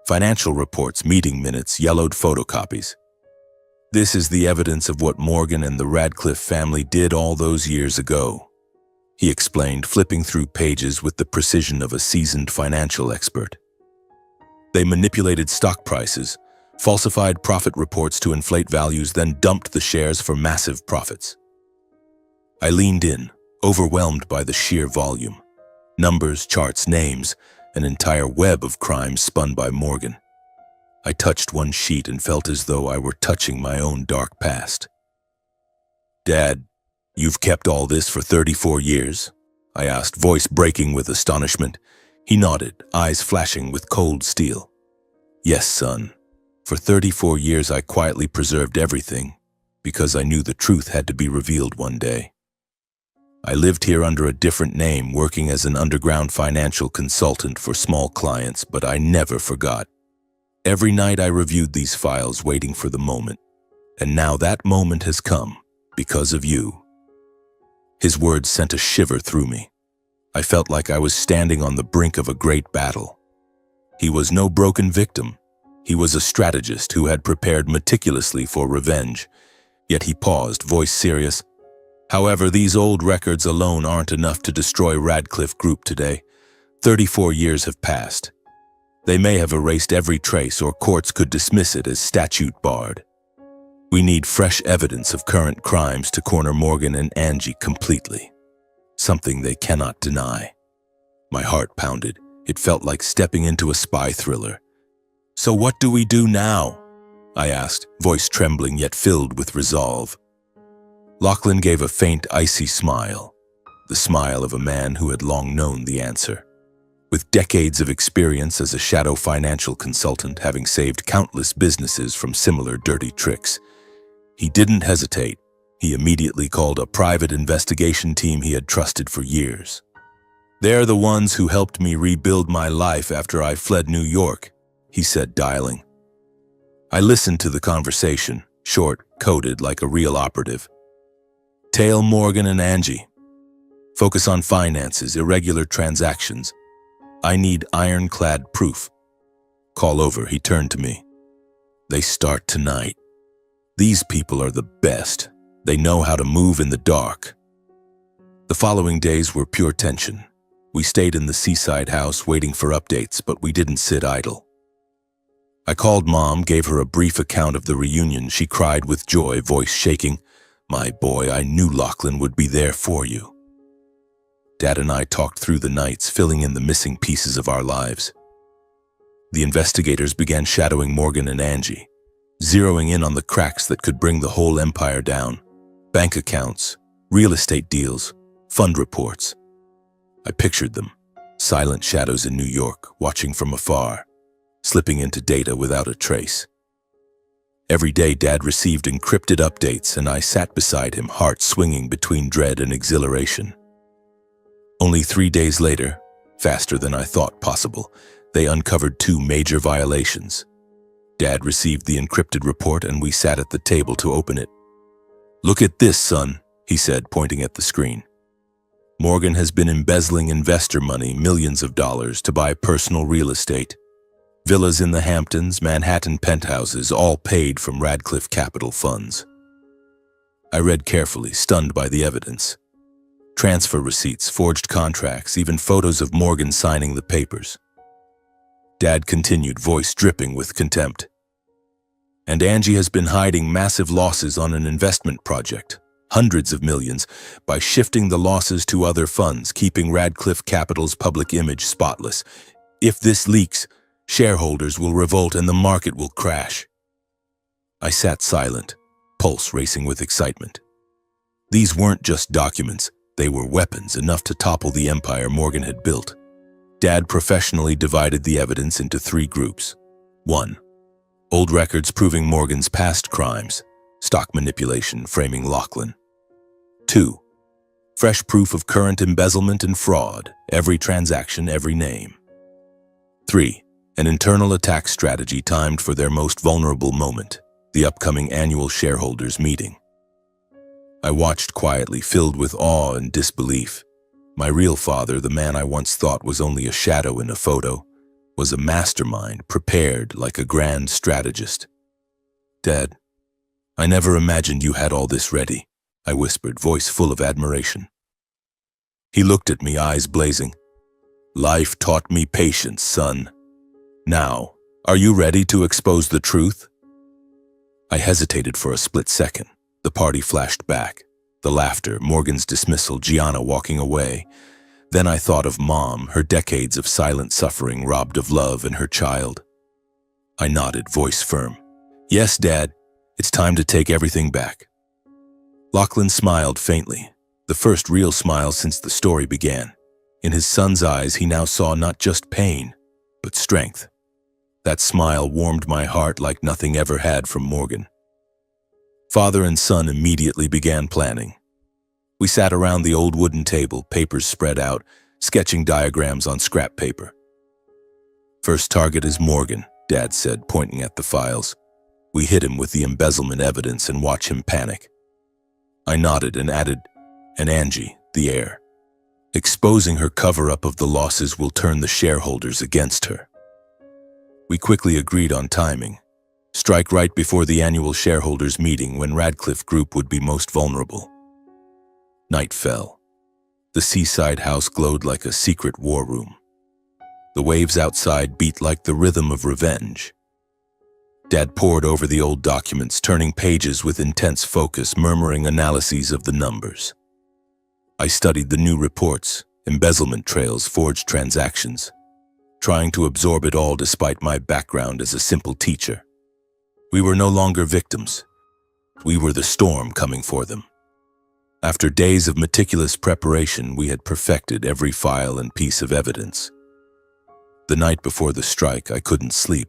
Financial reports, meeting minutes, yellowed photocopies. This is the evidence of what Morgan and the Radcliffe family did all those years ago, he explained, flipping through pages with the precision of a seasoned financial expert. They manipulated stock prices, falsified profit reports to inflate values, then dumped the shares for massive profits. I leaned in, overwhelmed by the sheer volume. Numbers, charts, names, an entire web of crimes spun by Morgan. I touched one sheet and felt as though I were touching my own dark past. Dad, you've kept all this for 34 years? I asked, voice breaking with astonishment. He nodded, eyes flashing with cold steel. Yes, son. For 34 years I quietly preserved everything, because I knew the truth had to be revealed one day. I lived here under a different name, working as an underground financial consultant for small clients, but I never forgot. Every night I reviewed these files, waiting for the moment. And now that moment has come, because of you. His words sent a shiver through me. I felt like I was standing on the brink of a great battle. He was no broken victim. He was a strategist who had prepared meticulously for revenge. Yet he paused, voice serious. However, these old records alone aren't enough to destroy Radcliffe Group today. 34 years have passed. They may have erased every trace, or courts could dismiss it as statute barred. We need fresh evidence of current crimes to corner Morgan and Angie completely. Something they cannot deny. My heart pounded. It felt like stepping into a spy thriller. So what do we do now? I asked, voice trembling yet filled with resolve. Lachlan gave a faint, icy smile, the smile of a man who had long known the answer. With decades of experience as a shadow financial consultant, having saved countless businesses from similar dirty tricks, he didn't hesitate. He immediately called a private investigation team he had trusted for years. They're the ones who helped me rebuild my life after I fled New York, he said, dialing. I listened to the conversation, short, coded like a real operative. Tail Morgan and Angie. Focus on finances, irregular transactions. I need ironclad proof. Call over, he turned to me. They start tonight. These people are the best. They know how to move in the dark. The following days were pure tension. We stayed in the seaside house waiting for updates, but we didn't sit idle. I called Mom, gave her a brief account of the reunion. She cried with joy, voice shaking. My boy, I knew Lachlan would be there for you. Dad and I talked through the nights, filling in the missing pieces of our lives. The investigators began shadowing Morgan and Angie, zeroing in on the cracks that could bring the whole empire down. Bank accounts, real estate deals, fund reports. I pictured them, silent shadows in New York, watching from afar, slipping into data without a trace. Every day Dad received encrypted updates, and I sat beside him, heart swinging between dread and exhilaration. Only 3 days later, faster than I thought possible, they uncovered 2 major violations. Dad received the encrypted report, and we sat at the table to open it. Look at this, son, he said, pointing at the screen. Morgan has been embezzling investor money, millions of dollars, to buy personal real estate. Villas in the Hamptons, Manhattan penthouses, all paid from Radcliffe Capital funds. I read carefully, stunned by the evidence. Transfer receipts, forged contracts, even photos of Morgan signing the papers. Dad continued, voice dripping with contempt. And Angie has been hiding massive losses on an investment project, hundreds of millions, by shifting the losses to other funds, keeping Radcliffe Capital's public image spotless. If this leaks, shareholders will revolt and the market will crash. I sat silent, pulse racing with excitement. These weren't just documents, they were weapons, enough to topple the empire Morgan had built. Dad professionally divided the evidence into 3 groups. 1. Old records proving Morgan's past crimes, stock manipulation framing Lachlan. 2. Fresh proof of current embezzlement and fraud, every transaction, every name. 3. An internal attack strategy timed for their most vulnerable moment, the upcoming annual shareholders meeting. I watched quietly, filled with awe and disbelief. My real father, the man I once thought was only a shadow in a photo, was a mastermind, prepared like a grand strategist. Dad, I never imagined you had all this ready, I whispered, voice full of admiration. He looked at me, eyes blazing. Life taught me patience, son. Now, are you ready to expose the truth? I hesitated for a split second. The party flashed back. The laughter, Morgan's dismissal, Gianna walking away. Then I thought of Mom, her decades of silent suffering robbed of love and her child. I nodded, voice firm. Yes, Dad, it's time to take everything back. Lachlan smiled faintly, the first real smile since the story began. In his son's eyes, he now saw not just pain, but strength. That smile warmed my heart like nothing ever had from Morgan. Father and son immediately began planning. We sat around the old wooden table, papers spread out, sketching diagrams on scrap paper. First target is Morgan, Dad said, pointing at the files. We hit him with the embezzlement evidence and watch him panic. I nodded and added, and Angie, the heir. Exposing her cover-up of the losses will turn the shareholders against her. We quickly agreed on timing. Strike right before the annual shareholders meeting when Radcliffe Group would be most vulnerable. Night fell. The seaside house glowed like a secret war room. The waves outside beat like the rhythm of revenge. Dad pored over the old documents, turning pages with intense focus, murmuring analyses of the numbers. I studied the new reports, embezzlement trails, forged transactions, trying to absorb it all despite my background as a simple teacher. We were no longer victims. We were the storm coming for them. After days of meticulous preparation, we had perfected every file and piece of evidence. The night before the strike, I couldn't sleep.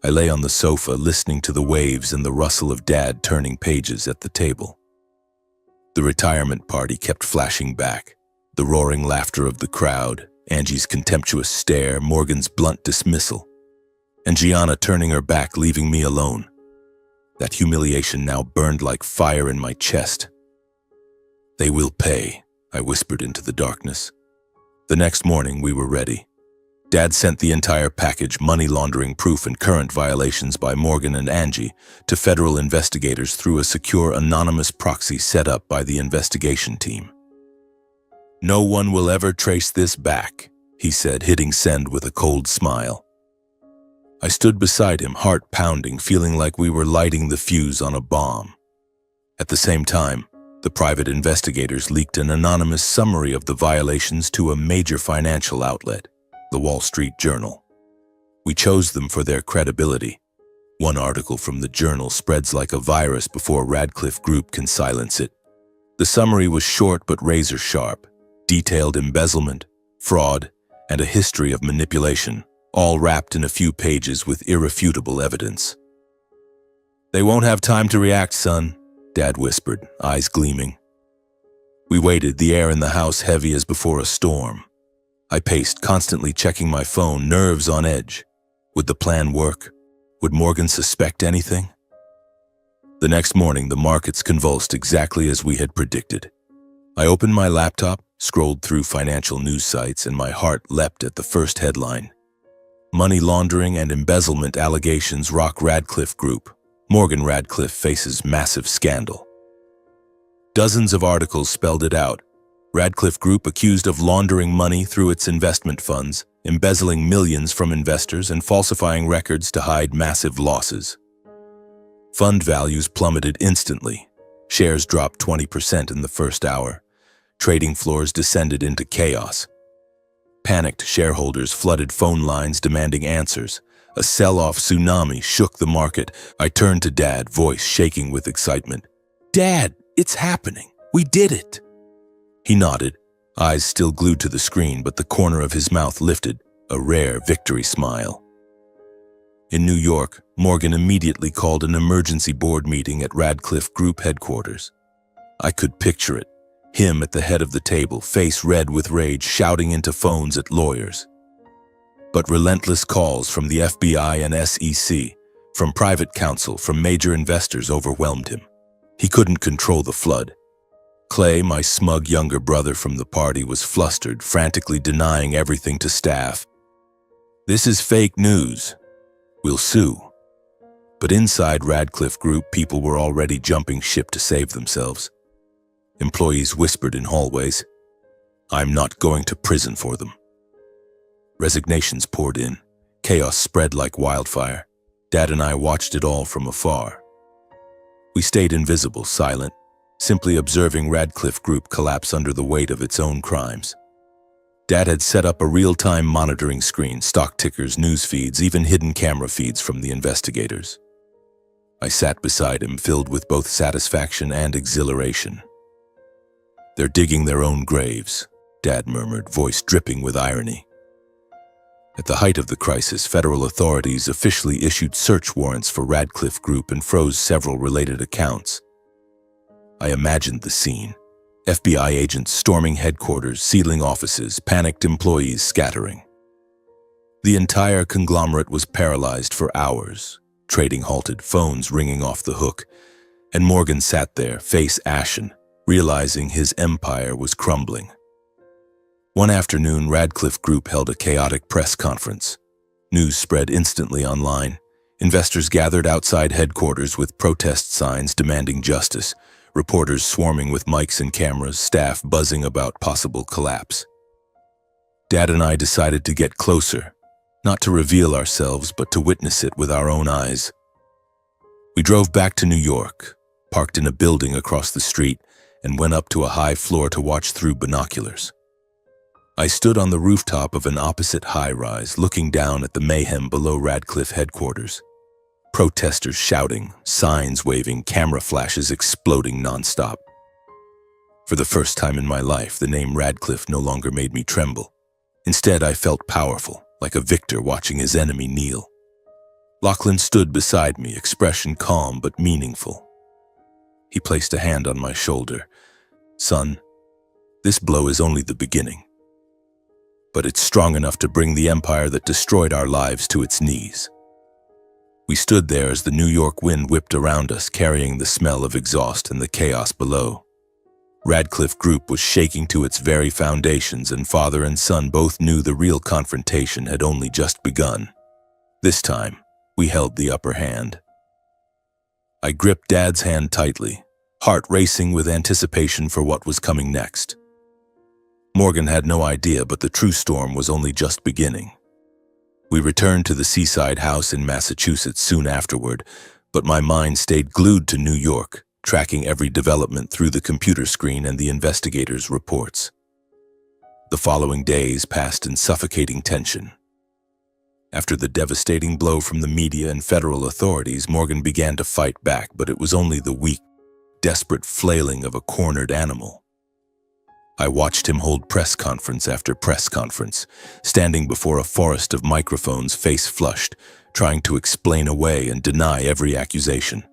I lay on the sofa, listening to the waves and the rustle of Dad turning pages at the table. The retirement party kept flashing back. The roaring laughter of the crowd, Angie's contemptuous stare, Morgan's blunt dismissal, and Gianna turning her back, leaving me alone. That humiliation now burned like fire in my chest. They will pay, I whispered into the darkness. The next morning, we were ready. Dad sent the entire package, money laundering proof and current violations by Morgan and Angie, to federal investigators through a secure anonymous proxy set up by the investigation team. "No one will ever trace this back," he said, hitting send with a cold smile. I stood beside him, heart pounding, feeling like we were lighting the fuse on a bomb. At the same time, the private investigators leaked an anonymous summary of the violations to a major financial outlet, the Wall Street Journal. We chose them for their credibility. One article from the journal spreads like a virus before Radcliffe Group can silence it. The summary was short but razor sharp, detailed embezzlement, fraud, and a history of manipulation, all wrapped in a few pages with irrefutable evidence. "They won't have time to react, son," Dad whispered, eyes gleaming. We waited, the air in the house heavy as before a storm. I paced, constantly checking my phone, nerves on edge. Would the plan work? Would Morgan suspect anything? The next morning, the markets convulsed exactly as we had predicted. I opened my laptop, scrolled through financial news sites, and my heart leapt at the first headline. "Money laundering and embezzlement allegations rock Radcliffe Group. Morgan Radcliffe faces massive scandal." Dozens of articles spelled it out. Radcliffe Group accused of laundering money through its investment funds, embezzling millions from investors, and falsifying records to hide massive losses. Fund values plummeted instantly. Shares dropped 20% in the first hour. Trading floors descended into chaos. Panicked shareholders flooded phone lines demanding answers. A sell-off tsunami shook the market. I turned to Dad, voice shaking with excitement. "Dad, it's happening. We did it." He nodded, eyes still glued to the screen, but the corner of his mouth lifted, a rare victory smile. In New York, Morgan immediately called an emergency board meeting at Radcliffe Group headquarters. I could picture it, him at the head of the table, face red with rage, shouting into phones at lawyers. But relentless calls from the FBI and SEC, from private counsel, from major investors overwhelmed him. He couldn't control the flood. Clay, my smug younger brother from the party, was flustered, frantically denying everything to staff. "This is fake news. We'll sue." But inside Radcliffe Group, people were already jumping ship to save themselves. Employees whispered in hallways, "I'm not going to prison for them." Resignations poured in. Chaos spread like wildfire. Dad and I watched it all from afar. We stayed invisible, silent, simply observing Radcliffe Group collapse under the weight of its own crimes. Dad had set up a real-time monitoring screen, stock tickers, news feeds, even hidden camera feeds from the investigators. I sat beside him, filled with both satisfaction and exhilaration. "They're digging their own graves," Dad murmured, voice dripping with irony. At the height of the crisis, federal authorities officially issued search warrants for Radcliffe Group and froze several related accounts. I imagined the scene. FBI agents storming headquarters, sealing offices, panicked employees scattering. The entire conglomerate was paralyzed for hours. Trading halted, phones ringing off the hook, and Morgan sat there, face ashen, realizing his empire was crumbling. One afternoon, Radcliffe Group held a chaotic press conference. News spread instantly online. Investors gathered outside headquarters with protest signs demanding justice. Reporters swarming with mics and cameras, staff buzzing about possible collapse. Dad and I decided to get closer, not to reveal ourselves, but to witness it with our own eyes. We drove back to New York, parked in a building across the street, and went up to a high floor to watch through binoculars. I stood on the rooftop of an opposite high-rise, looking down at the mayhem below Radcliffe headquarters. Protesters shouting, signs waving, camera flashes exploding nonstop. For the first time in my life, the name Radcliffe no longer made me tremble. Instead, I felt powerful, like a victor watching his enemy kneel. Lachlan stood beside me, expression calm but meaningful. He placed a hand on my shoulder. "Son, this blow is only the beginning. But it's strong enough to bring the empire that destroyed our lives to its knees." We stood there as the New York wind whipped around us, carrying the smell of exhaust and the chaos below. Radcliffe Group was shaking to its very foundations, and father and son both knew the real confrontation had only just begun. This time, we held the upper hand. I gripped Dad's hand tightly, heart racing with anticipation for what was coming next. Morgan had no idea, but the true storm was only just beginning. We returned to the seaside house in Massachusetts soon afterward, but my mind stayed glued to New York, tracking every development through the computer screen and the investigators' reports. The following days passed in suffocating tension. After the devastating blow from the media and federal authorities, Morgan began to fight back, but it was only the weak, desperate flailing of a cornered animal. I watched him hold press conference after press conference, standing before a forest of microphones, face flushed, trying to explain away and deny every accusation.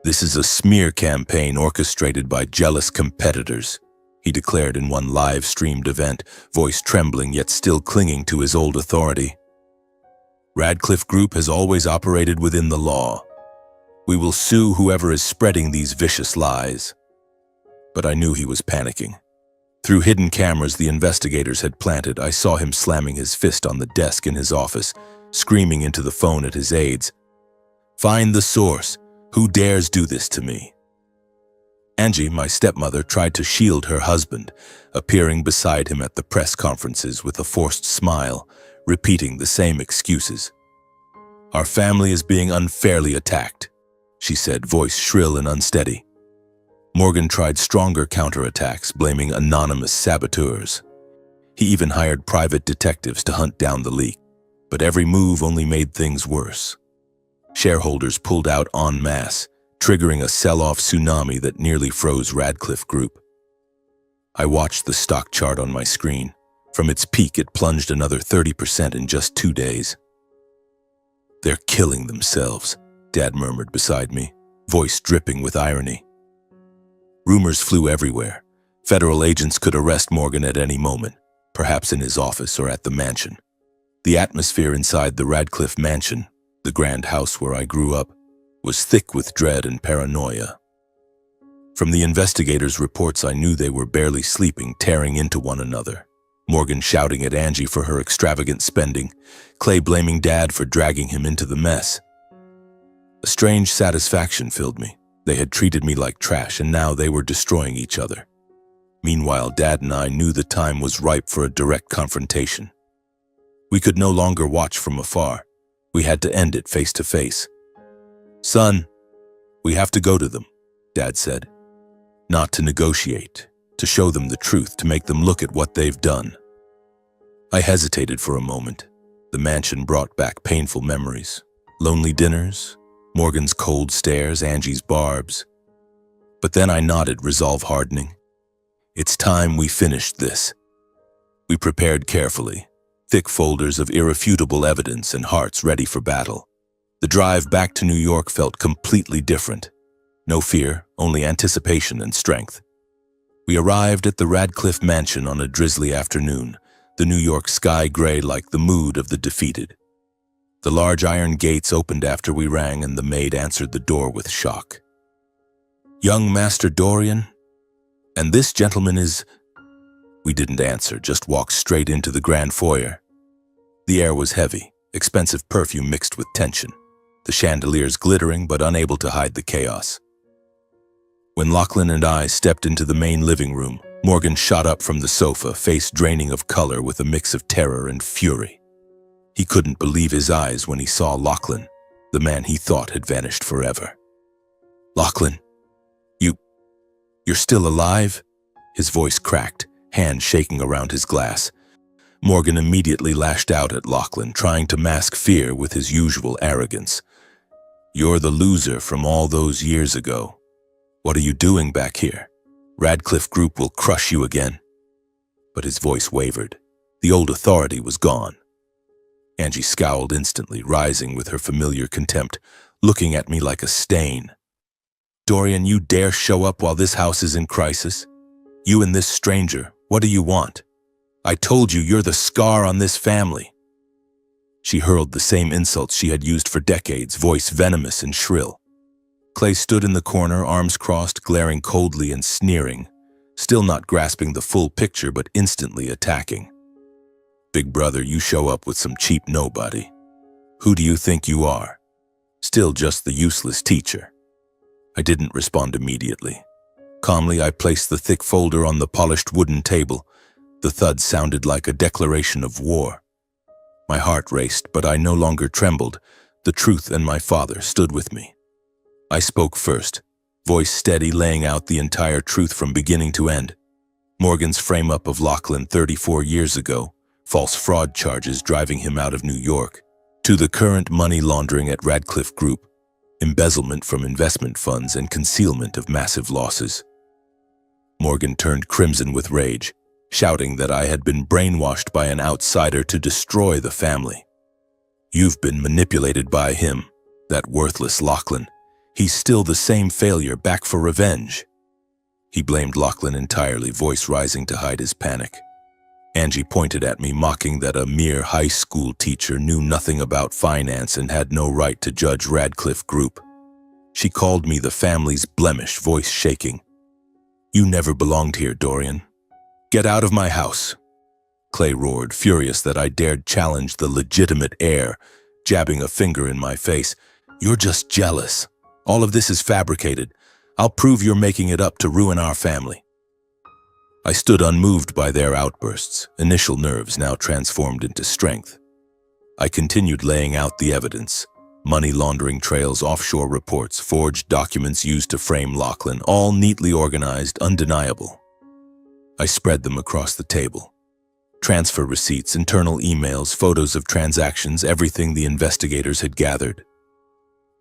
"This is a smear campaign orchestrated by jealous competitors," he declared in one live-streamed event, voice trembling yet still clinging to his old authority. "Radcliffe Group has always operated within the law. We will sue whoever is spreading these vicious lies." But I knew he was panicking. Through hidden cameras the investigators had planted, I saw him slamming his fist on the desk in his office, screaming into the phone at his aides, "Find the source! Who dares do this to me?" Angie, my stepmother, tried to shield her husband, appearing beside him at the press conferences with a forced smile, repeating the same excuses. "Our family is being unfairly attacked," she said, voice shrill and unsteady. Morgan tried stronger counterattacks, blaming anonymous saboteurs. He even hired private detectives to hunt down the leak, but every move only made things worse. Shareholders pulled out en masse, triggering a sell-off tsunami that nearly froze Radcliffe Group. I watched the stock chart on my screen. From its peak, it plunged another 30% in just 2 days. "They're killing themselves," Dad murmured beside me, voice dripping with irony. Rumors flew everywhere. Federal agents could arrest Morgan at any moment, perhaps in his office or at the mansion. The atmosphere inside the Radcliffe mansion, the grand house where I grew up, was thick with dread and paranoia. From the investigators' reports, I knew they were barely sleeping, tearing into one another. Morgan shouting at Angie for her extravagant spending, Clay blaming Dad for dragging him into the mess. A strange satisfaction filled me. They had treated me like trash, and now they were destroying each other. Meanwhile, Dad and I knew the time was ripe for a direct confrontation. We could no longer watch from afar. We had to end it face to face. "Son, we have to go to them," Dad said. "Not to negotiate, to show them the truth, to make them look at what they've done." I hesitated for a moment. The mansion brought back painful memories. Lonely dinners, Morgan's cold stares, Angie's barbs. But then I nodded, resolve hardening. "It's time we finished this." We prepared carefully, thick folders of irrefutable evidence and hearts ready for battle. The drive back to New York felt completely different. No fear, only anticipation and strength. We arrived at the Radcliffe mansion on a drizzly afternoon, the New York sky gray like the mood of the defeated. The large iron gates opened after we rang, and the maid answered the door with shock. "Young Master Dorian? And this gentleman is—" We didn't answer, just walked straight into the grand foyer. The air was heavy, expensive perfume mixed with tension, the chandeliers glittering but unable to hide the chaos. When Lachlan and I stepped into the main living room, Morgan shot up from the sofa, face draining of color with a mix of terror and fury. He couldn't believe his eyes when he saw Lachlan, the man he thought had vanished forever. "Lachlan, you're still alive?" His voice cracked, hands shaking around his glass. Morgan immediately lashed out at Lachlan, trying to mask fear with his usual arrogance. "You're the loser from all those years ago. What are you doing back here? Radcliffe Group will crush you again." But his voice wavered. The old authority was gone. Angie scowled instantly, rising with her familiar contempt, looking at me like a stain. "Dorian, you dare show up while this house is in crisis? You and this stranger, what do you want? I told you you're the scar on this family." She hurled the same insults she had used for decades, voice venomous and shrill. Clay stood in the corner, arms crossed, glaring coldly and sneering, still not grasping the full picture but instantly attacking. Big brother, you show up with some cheap nobody. Who do you think you are? Still just the useless teacher. I didn't respond immediately. Calmly, I placed the thick folder on the polished wooden table. The thud sounded like a declaration of war. My heart raced, but I no longer trembled. The truth and my father stood with me. I spoke first, voice steady, laying out the entire truth from beginning to end. Morgan's frame-up of Lachlan 34 years ago, false fraud charges driving him out of New York, to the current money laundering at Radcliffe Group, embezzlement from investment funds and concealment of massive losses. Morgan turned crimson with rage, shouting that I had been brainwashed by an outsider to destroy the family. You've been manipulated by him, that worthless Lachlan. He's still the same failure, back for revenge. He blamed Lachlan entirely, voice rising to hide his panic. Angie pointed at me, mocking that a mere high school teacher knew nothing about finance and had no right to judge Radcliffe Group. She called me the family's blemish, voice shaking. You never belonged here, Dorian. Get out of my house. Clay roared, furious that I dared challenge the legitimate heir, jabbing a finger in my face. You're just jealous. All of this is fabricated. I'll prove you're making it up to ruin our family. I stood unmoved by their outbursts, initial nerves now transformed into strength. I continued laying out the evidence. Money laundering trails, offshore reports, forged documents used to frame Lachlan, all neatly organized, undeniable. I spread them across the table. Transfer receipts, internal emails, photos of transactions, everything the investigators had gathered.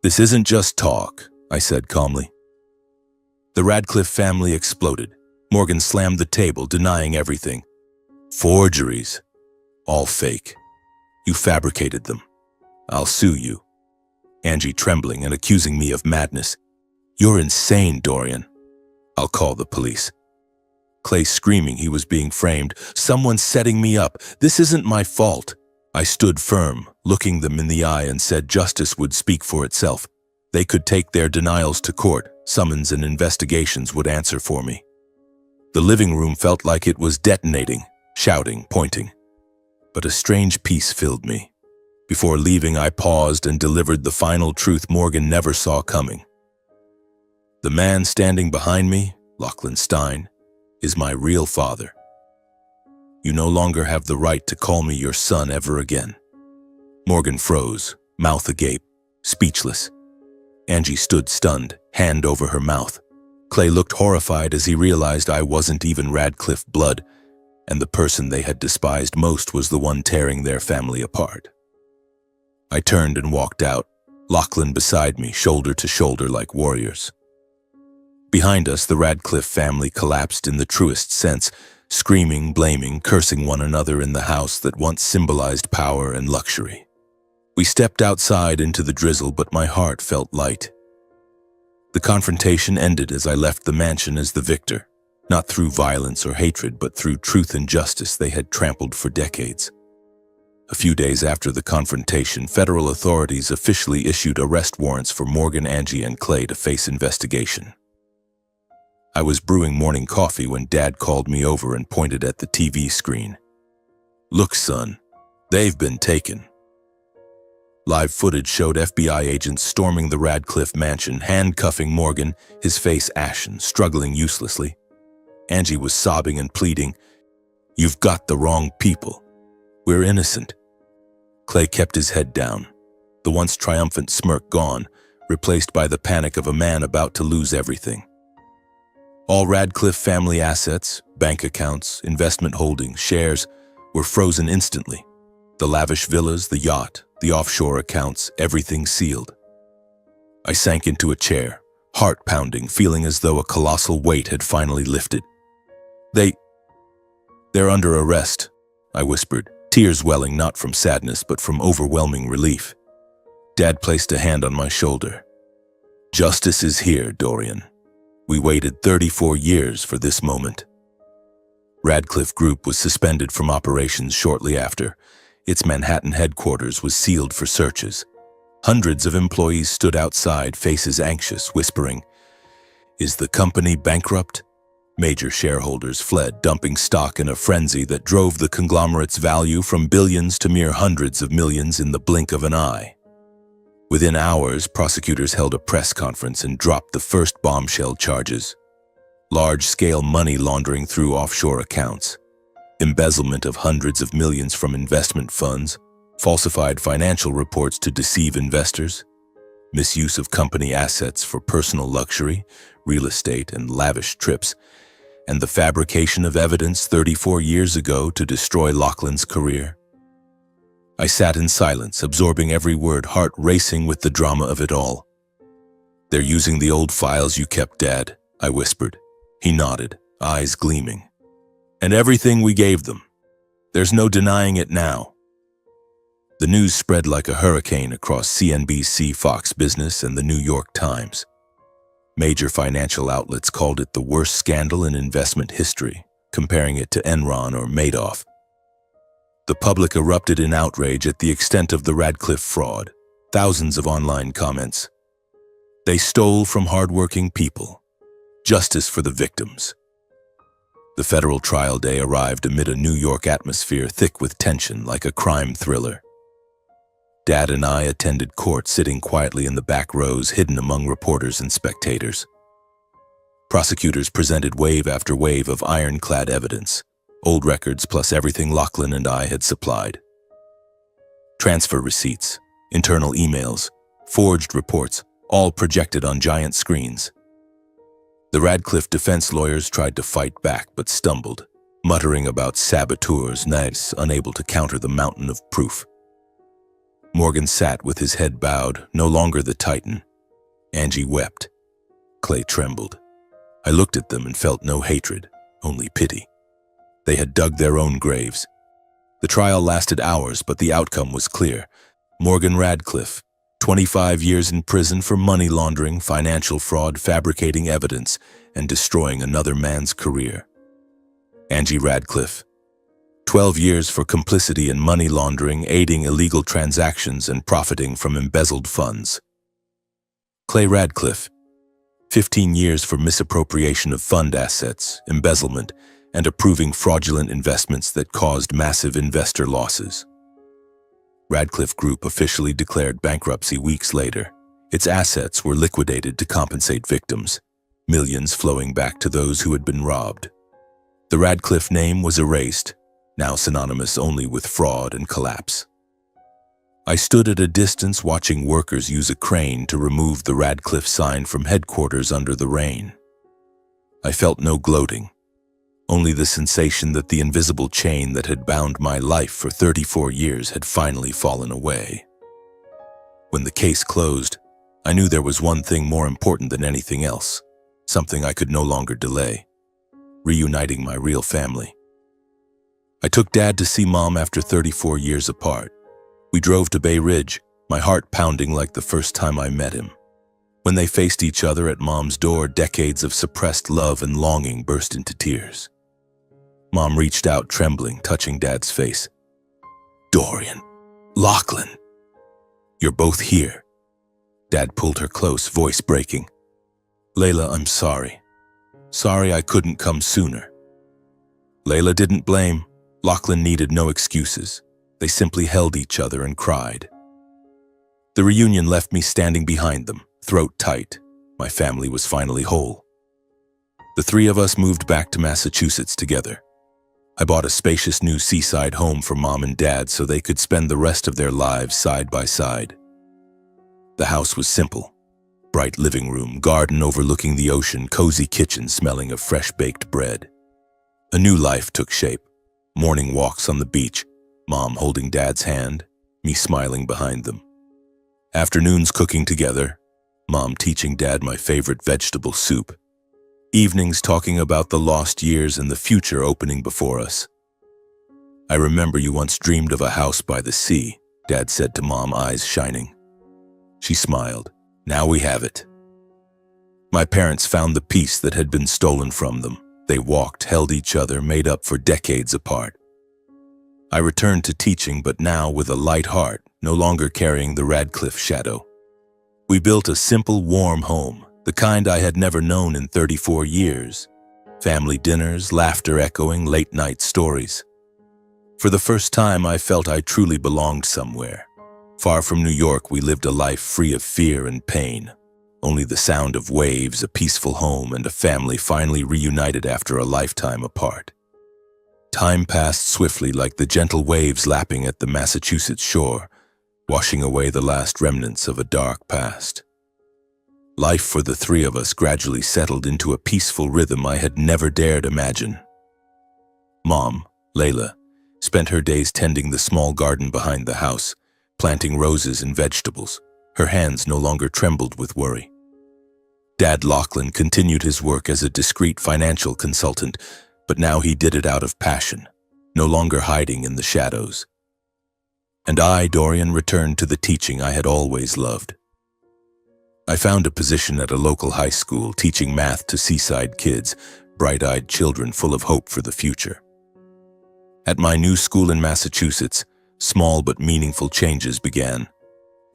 This isn't just talk, I said calmly. The Radcliffe family exploded. Morgan slammed the table, denying everything. Forgeries. All fake. You fabricated them. I'll sue you. Angie trembling and accusing me of madness. You're insane, Dorian. I'll call the police. Clay screaming he was being framed. Someone's setting me up. This isn't my fault. I stood firm, looking them in the eye, and said justice would speak for itself. They could take their denials to court. Summons and investigations would answer for me. The living room felt like it was detonating, shouting, pointing. But a strange peace filled me. Before leaving, I paused and delivered the final truth Morgan never saw coming. The man standing behind me, Lachlan Stein, is my real father. You no longer have the right to call me your son ever again. Morgan froze, mouth agape, speechless. Angie stood stunned, hand over her mouth. Clay looked horrified as he realized I wasn't even Radcliffe blood, and the person they had despised most was the one tearing their family apart. I turned and walked out, Lachlan beside me, shoulder to shoulder like warriors. Behind us, the Radcliffe family collapsed in the truest sense, screaming, blaming, cursing one another in the house that once symbolized power and luxury. We stepped outside into the drizzle, but my heart felt light. The confrontation ended as I left the mansion as the victor, not through violence or hatred, but through truth and justice they had trampled for decades. A few days after the confrontation, federal authorities officially issued arrest warrants for Morgan, Angie, and Clay to face investigation. I was brewing morning coffee when Dad called me over and pointed at the TV screen. Look, son, they've been taken. Live footage showed FBI agents storming the Radcliffe mansion, handcuffing Morgan, his face ashen, struggling uselessly. Angie was sobbing and pleading, "You've got the wrong people. We're innocent." Clay kept his head down, the once triumphant smirk gone, replaced by the panic of a man about to lose everything. All Radcliffe family assets, bank accounts, investment holdings, shares, were frozen instantly. The lavish villas, the yacht, the offshore accounts, everything sealed. I sank into a chair, heart pounding, feeling as though a colossal weight had finally lifted. They're under arrest, I whispered, tears welling not from sadness but from overwhelming relief. Dad placed a hand on my shoulder. Justice is here, Dorian. We waited 34 years for this moment. Radcliffe Group was suspended from operations shortly after. Its Manhattan headquarters was sealed for searches. Hundreds of employees stood outside, faces anxious, whispering, "Is the company bankrupt?" Major shareholders fled, dumping stock in a frenzy that drove the conglomerate's value from billions to mere hundreds of millions in the blink of an eye. Within hours, prosecutors held a press conference and dropped the first bombshell charges: large-scale money laundering through offshore accounts, embezzlement of hundreds of millions from investment funds, falsified financial reports to deceive investors, misuse of company assets for personal luxury, real estate, and lavish trips, and the fabrication of evidence 34 years ago to destroy Lachlan's career. I sat in silence, absorbing every word, heart racing with the drama of it all. "They're using the old files you kept, Dad," I whispered. He nodded, eyes gleaming. "And everything we gave them. There's no denying it now." The news spread like a hurricane across CNBC, Fox Business, and the New York Times. Major financial outlets called it the worst scandal in investment history, comparing it to Enron or Madoff. The public erupted in outrage at the extent of the Radcliffe fraud. Thousands of online comments. "They stole from hardworking people. Justice for the victims." The federal trial day arrived amid a New York atmosphere thick with tension, like a crime thriller. Dad and I attended court, sitting quietly in the back rows, hidden among reporters and spectators. Prosecutors presented wave after wave of ironclad evidence, old records plus everything Lachlan and I had supplied. Transfer receipts, internal emails, forged reports, all projected on giant screens. The Radcliffe defense lawyers tried to fight back but stumbled, muttering about saboteurs, knives, unable to counter the mountain of proof. Morgan sat with his head bowed, no longer the titan. Angie wept. Clay trembled. I looked at them and felt no hatred, only pity. They had dug their own graves. The trial lasted hours, but the outcome was clear. Morgan Radcliffe, 25 years in prison for money laundering, financial fraud, fabricating evidence, and destroying another man's career. Angie Radcliffe, 12 years for complicity in money laundering, aiding illegal transactions, and profiting from embezzled funds. Clay Radcliffe, 15 years for misappropriation of fund assets, embezzlement, and approving fraudulent investments that caused massive investor losses. Radcliffe Group officially declared bankruptcy weeks later. Its assets were liquidated to compensate victims, millions flowing back to those who had been robbed. The Radcliffe name was erased, now synonymous only with fraud and collapse. I stood at a distance watching workers use a crane to remove the Radcliffe sign from headquarters under the rain. I felt no gloating, only the sensation that the invisible chain that had bound my life for 34 years had finally fallen away. When the case closed, I knew there was one thing more important than anything else, something I could no longer delay: reuniting my real family. I took Dad to see Mom after 34 years apart. We drove to Bay Ridge, my heart pounding like the first time I met him. When they faced each other at Mom's door, decades of suppressed love and longing burst into tears. Mom reached out, trembling, touching Dad's face. "Dorian, Lachlan, you're both here." Dad pulled her close, voice breaking. "Layla, I'm sorry. Sorry I couldn't come sooner." Layla didn't blame. Lachlan needed no excuses. They simply held each other and cried. The reunion left me standing behind them, throat tight. My family was finally whole. The three of us moved back to Massachusetts together. I bought a spacious new seaside home for Mom and Dad so they could spend the rest of their lives side by side. The house was simple: bright living room, garden overlooking the ocean, cozy kitchen smelling of fresh-baked bread. A new life took shape. Morning walks on the beach, Mom holding Dad's hand, me smiling behind them. Afternoons cooking together, Mom teaching Dad my favorite vegetable soup. Evenings talking about the lost years and the future opening before us. "I remember you once dreamed of a house by the sea," Dad said to Mom, eyes shining. She smiled. "Now we have it." My parents found the peace that had been stolen from them. They walked, held each other, made up for decades apart. I returned to teaching, but now with a light heart, no longer carrying the Radcliffe shadow. We built a simple, warm home, the kind I had never known in 34 years. Family dinners, laughter echoing, late-night stories. For the first time, I felt I truly belonged somewhere. Far from New York, we lived a life free of fear and pain. Only the sound of waves, a peaceful home, and a family finally reunited after a lifetime apart. Time passed swiftly like the gentle waves lapping at the Massachusetts shore, washing away the last remnants of a dark past. Life for the three of us gradually settled into a peaceful rhythm I had never dared imagine. Mom, Layla, spent her days tending the small garden behind the house, planting roses and vegetables. Her hands no longer trembled with worry. Dad Lachlan continued his work as a discreet financial consultant, but now he did it out of passion, no longer hiding in the shadows. And I, Dorian, returned to the teaching I had always loved. I found a position at a local high school teaching math to seaside kids, bright-eyed children full of hope for the future. At my new school in Massachusetts, small but meaningful changes began.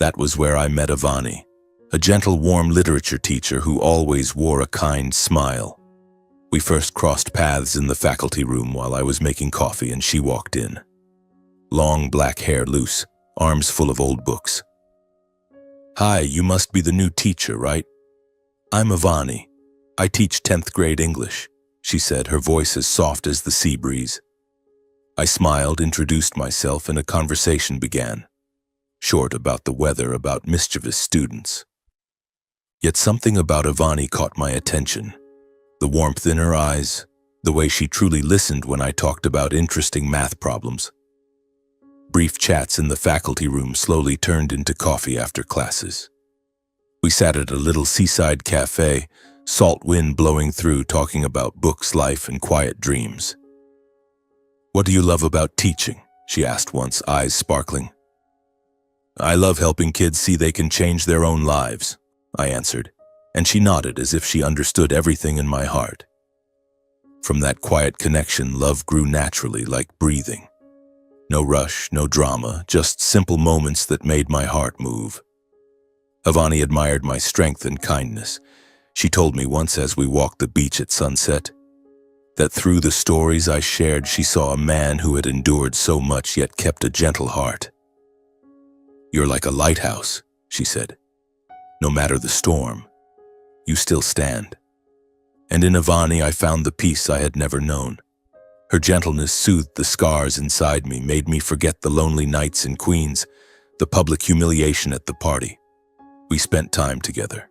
That was where I met Avani, a gentle, warm literature teacher who always wore a kind smile. We first crossed paths in the faculty room while I was making coffee and she walked in. Long black hair loose, arms full of old books. "Hi, you must be the new teacher, right?" "I'm Avani. I teach 10th grade English," she said, her voice as soft as the sea breeze. I smiled, introduced myself, and a conversation began. Short about the weather, about mischievous students. Yet something about Avani caught my attention. The warmth in her eyes, the way she truly listened when I talked about interesting math problems. Brief chats in the faculty room slowly turned into coffee after classes. We sat at a little seaside cafe, salt wind blowing through, talking about books, life, and quiet dreams. "What do you love about teaching?" she asked once, eyes sparkling. "I love helping kids see they can change their own lives," I answered, and she nodded as if she understood everything in my heart. From that quiet connection, love grew naturally, like breathing. No rush, no drama, just simple moments that made my heart move. Avani admired my strength and kindness. She told me once as we walked the beach at sunset that through the stories I shared, she saw a man who had endured so much yet kept a gentle heart. "You're like a lighthouse," she said. "No matter the storm, you still stand." And in Avani I found the peace I had never known. Her gentleness soothed the scars inside me, made me forget the lonely nights in Queens, the public humiliation at the party. We spent time together.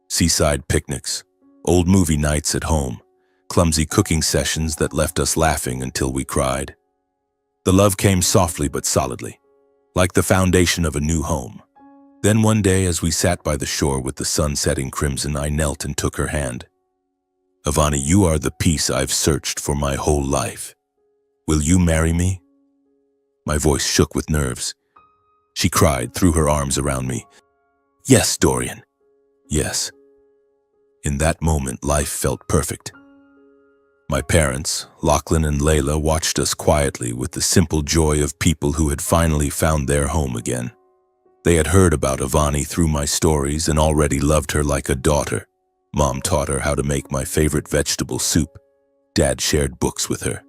Seaside picnics, old movie nights at home, clumsy cooking sessions that left us laughing until we cried. The love came softly but solidly, like the foundation of a new home. Then one day, as we sat by the shore with the sun setting crimson, I knelt and took her hand. "Avani, you are the peace I've searched for my whole life. Will you marry me?" My voice shook with nerves. She cried, threw her arms around me. "Yes, Dorian. Yes." In that moment, life felt perfect. My parents, Lachlan and Layla, watched us quietly with the simple joy of people who had finally found their home again. They had heard about Avani through my stories and already loved her like a daughter. Mom taught her how to make my favorite vegetable soup. Dad shared books with her.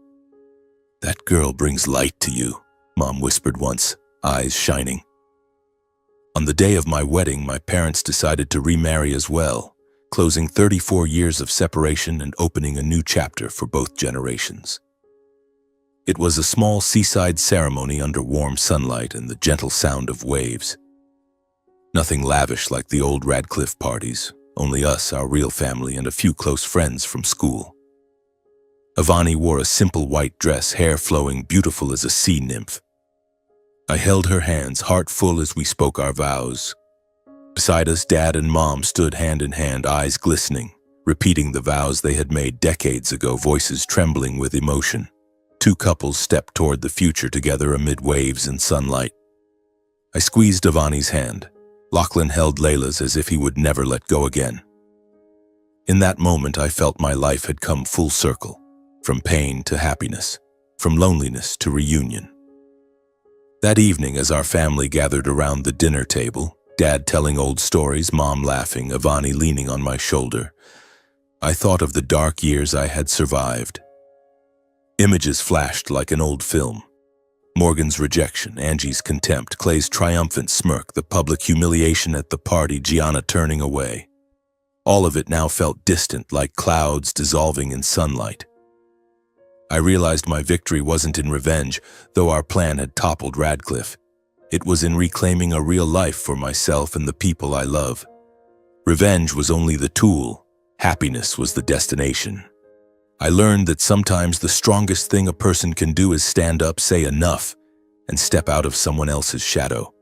"That girl brings light to you," Mom whispered once, eyes shining. On the day of my wedding, my parents decided to remarry as well, closing 34 years of separation and opening a new chapter for both generations. It was a small seaside ceremony under warm sunlight and the gentle sound of waves. Nothing lavish like the old Radcliffe parties, only us, our real family, and a few close friends from school. Avani wore a simple white dress, hair flowing, beautiful as a sea nymph. I held her hands, heart full, as we spoke our vows. Beside us, Dad and Mom stood hand in hand, eyes glistening, repeating the vows they had made decades ago, voices trembling with emotion. Two couples stepped toward the future together amid waves and sunlight. I squeezed Avani's hand. Lachlan held Layla's as if he would never let go again. In that moment, I felt my life had come full circle, from pain to happiness, from loneliness to reunion. That evening, as our family gathered around the dinner table, Dad telling old stories, Mom laughing, Ivani leaning on my shoulder, I thought of the dark years I had survived. Images flashed like an old film. Morgan's rejection, Angie's contempt, Clay's triumphant smirk, the public humiliation at the party, Gianna turning away. All of it now felt distant, like clouds dissolving in sunlight. I realized my victory wasn't in revenge, though our plan had toppled Radcliffe. It was in reclaiming a real life for myself and the people I love. Revenge was only the tool. Happiness was the destination. I learned that sometimes the strongest thing a person can do is stand up, say enough, and step out of someone else's shadow.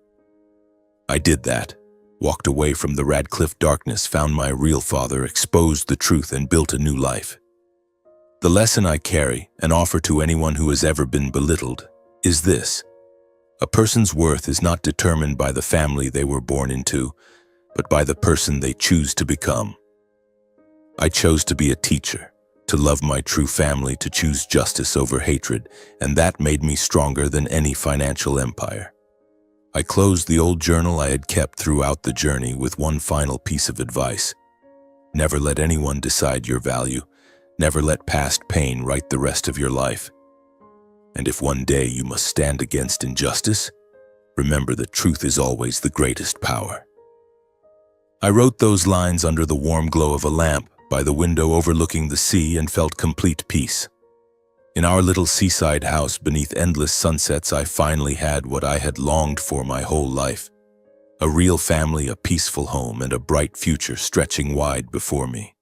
I did that, walked away from the Radcliffe darkness, found my real father, exposed the truth, and built a new life. The lesson I carry and offer to anyone who has ever been belittled is this: a person's worth is not determined by the family they were born into, but by the person they choose to become. I chose to be a teacher, to love my true family, to choose justice over hatred, and that made me stronger than any financial empire. I closed the old journal I had kept throughout the journey with one final piece of advice. Never let anyone decide your value. Never let past pain write the rest of your life. And if one day you must stand against injustice, remember that truth is always the greatest power. I wrote those lines under the warm glow of a lamp by the window overlooking the sea and felt complete peace. In our little seaside house beneath endless sunsets, I finally had what I had longed for my whole life: a real family, a peaceful home, and a bright future stretching wide before me.